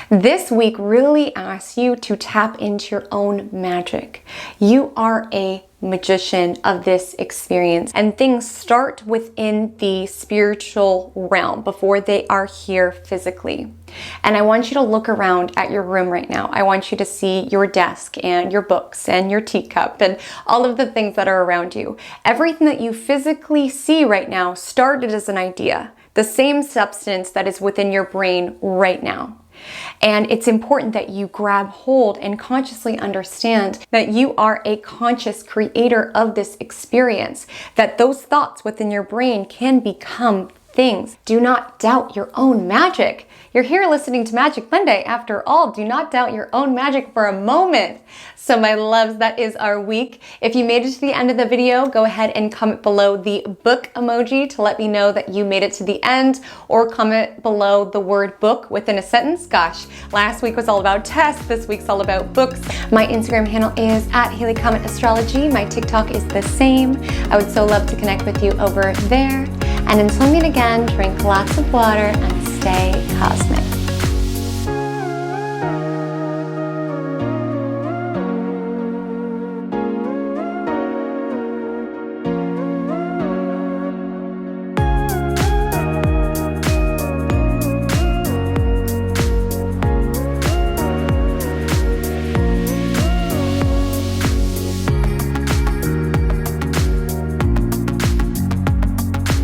This week really asks you to tap into your own magic. You are a magician of this experience, and things start within the spiritual realm before they are here physically. And I want you to look around at your room right now. I want you to see your desk and your books and your teacup and all of the things that are around you. Everything that you physically see right now started as an idea, the same substance that is within your brain right now. And it's important that you grab hold and consciously understand that you are a conscious creator of this experience, that those thoughts within your brain can become things. Do not doubt your own magic. You're here listening to Magic Monday. After all, do not doubt your own magic for a moment. So my loves, that is our week. If you made it to the end of the video, go ahead and comment below the book emoji to let me know that you made it to the end, or comment below the word book within a sentence. Gosh, last week was all about tests. This week's all about books. My Instagram handle is @HaleyCometAstrology. My TikTok is the same. I would so love to connect with you over there. And until we meet again, drink lots of water and stay cosmic.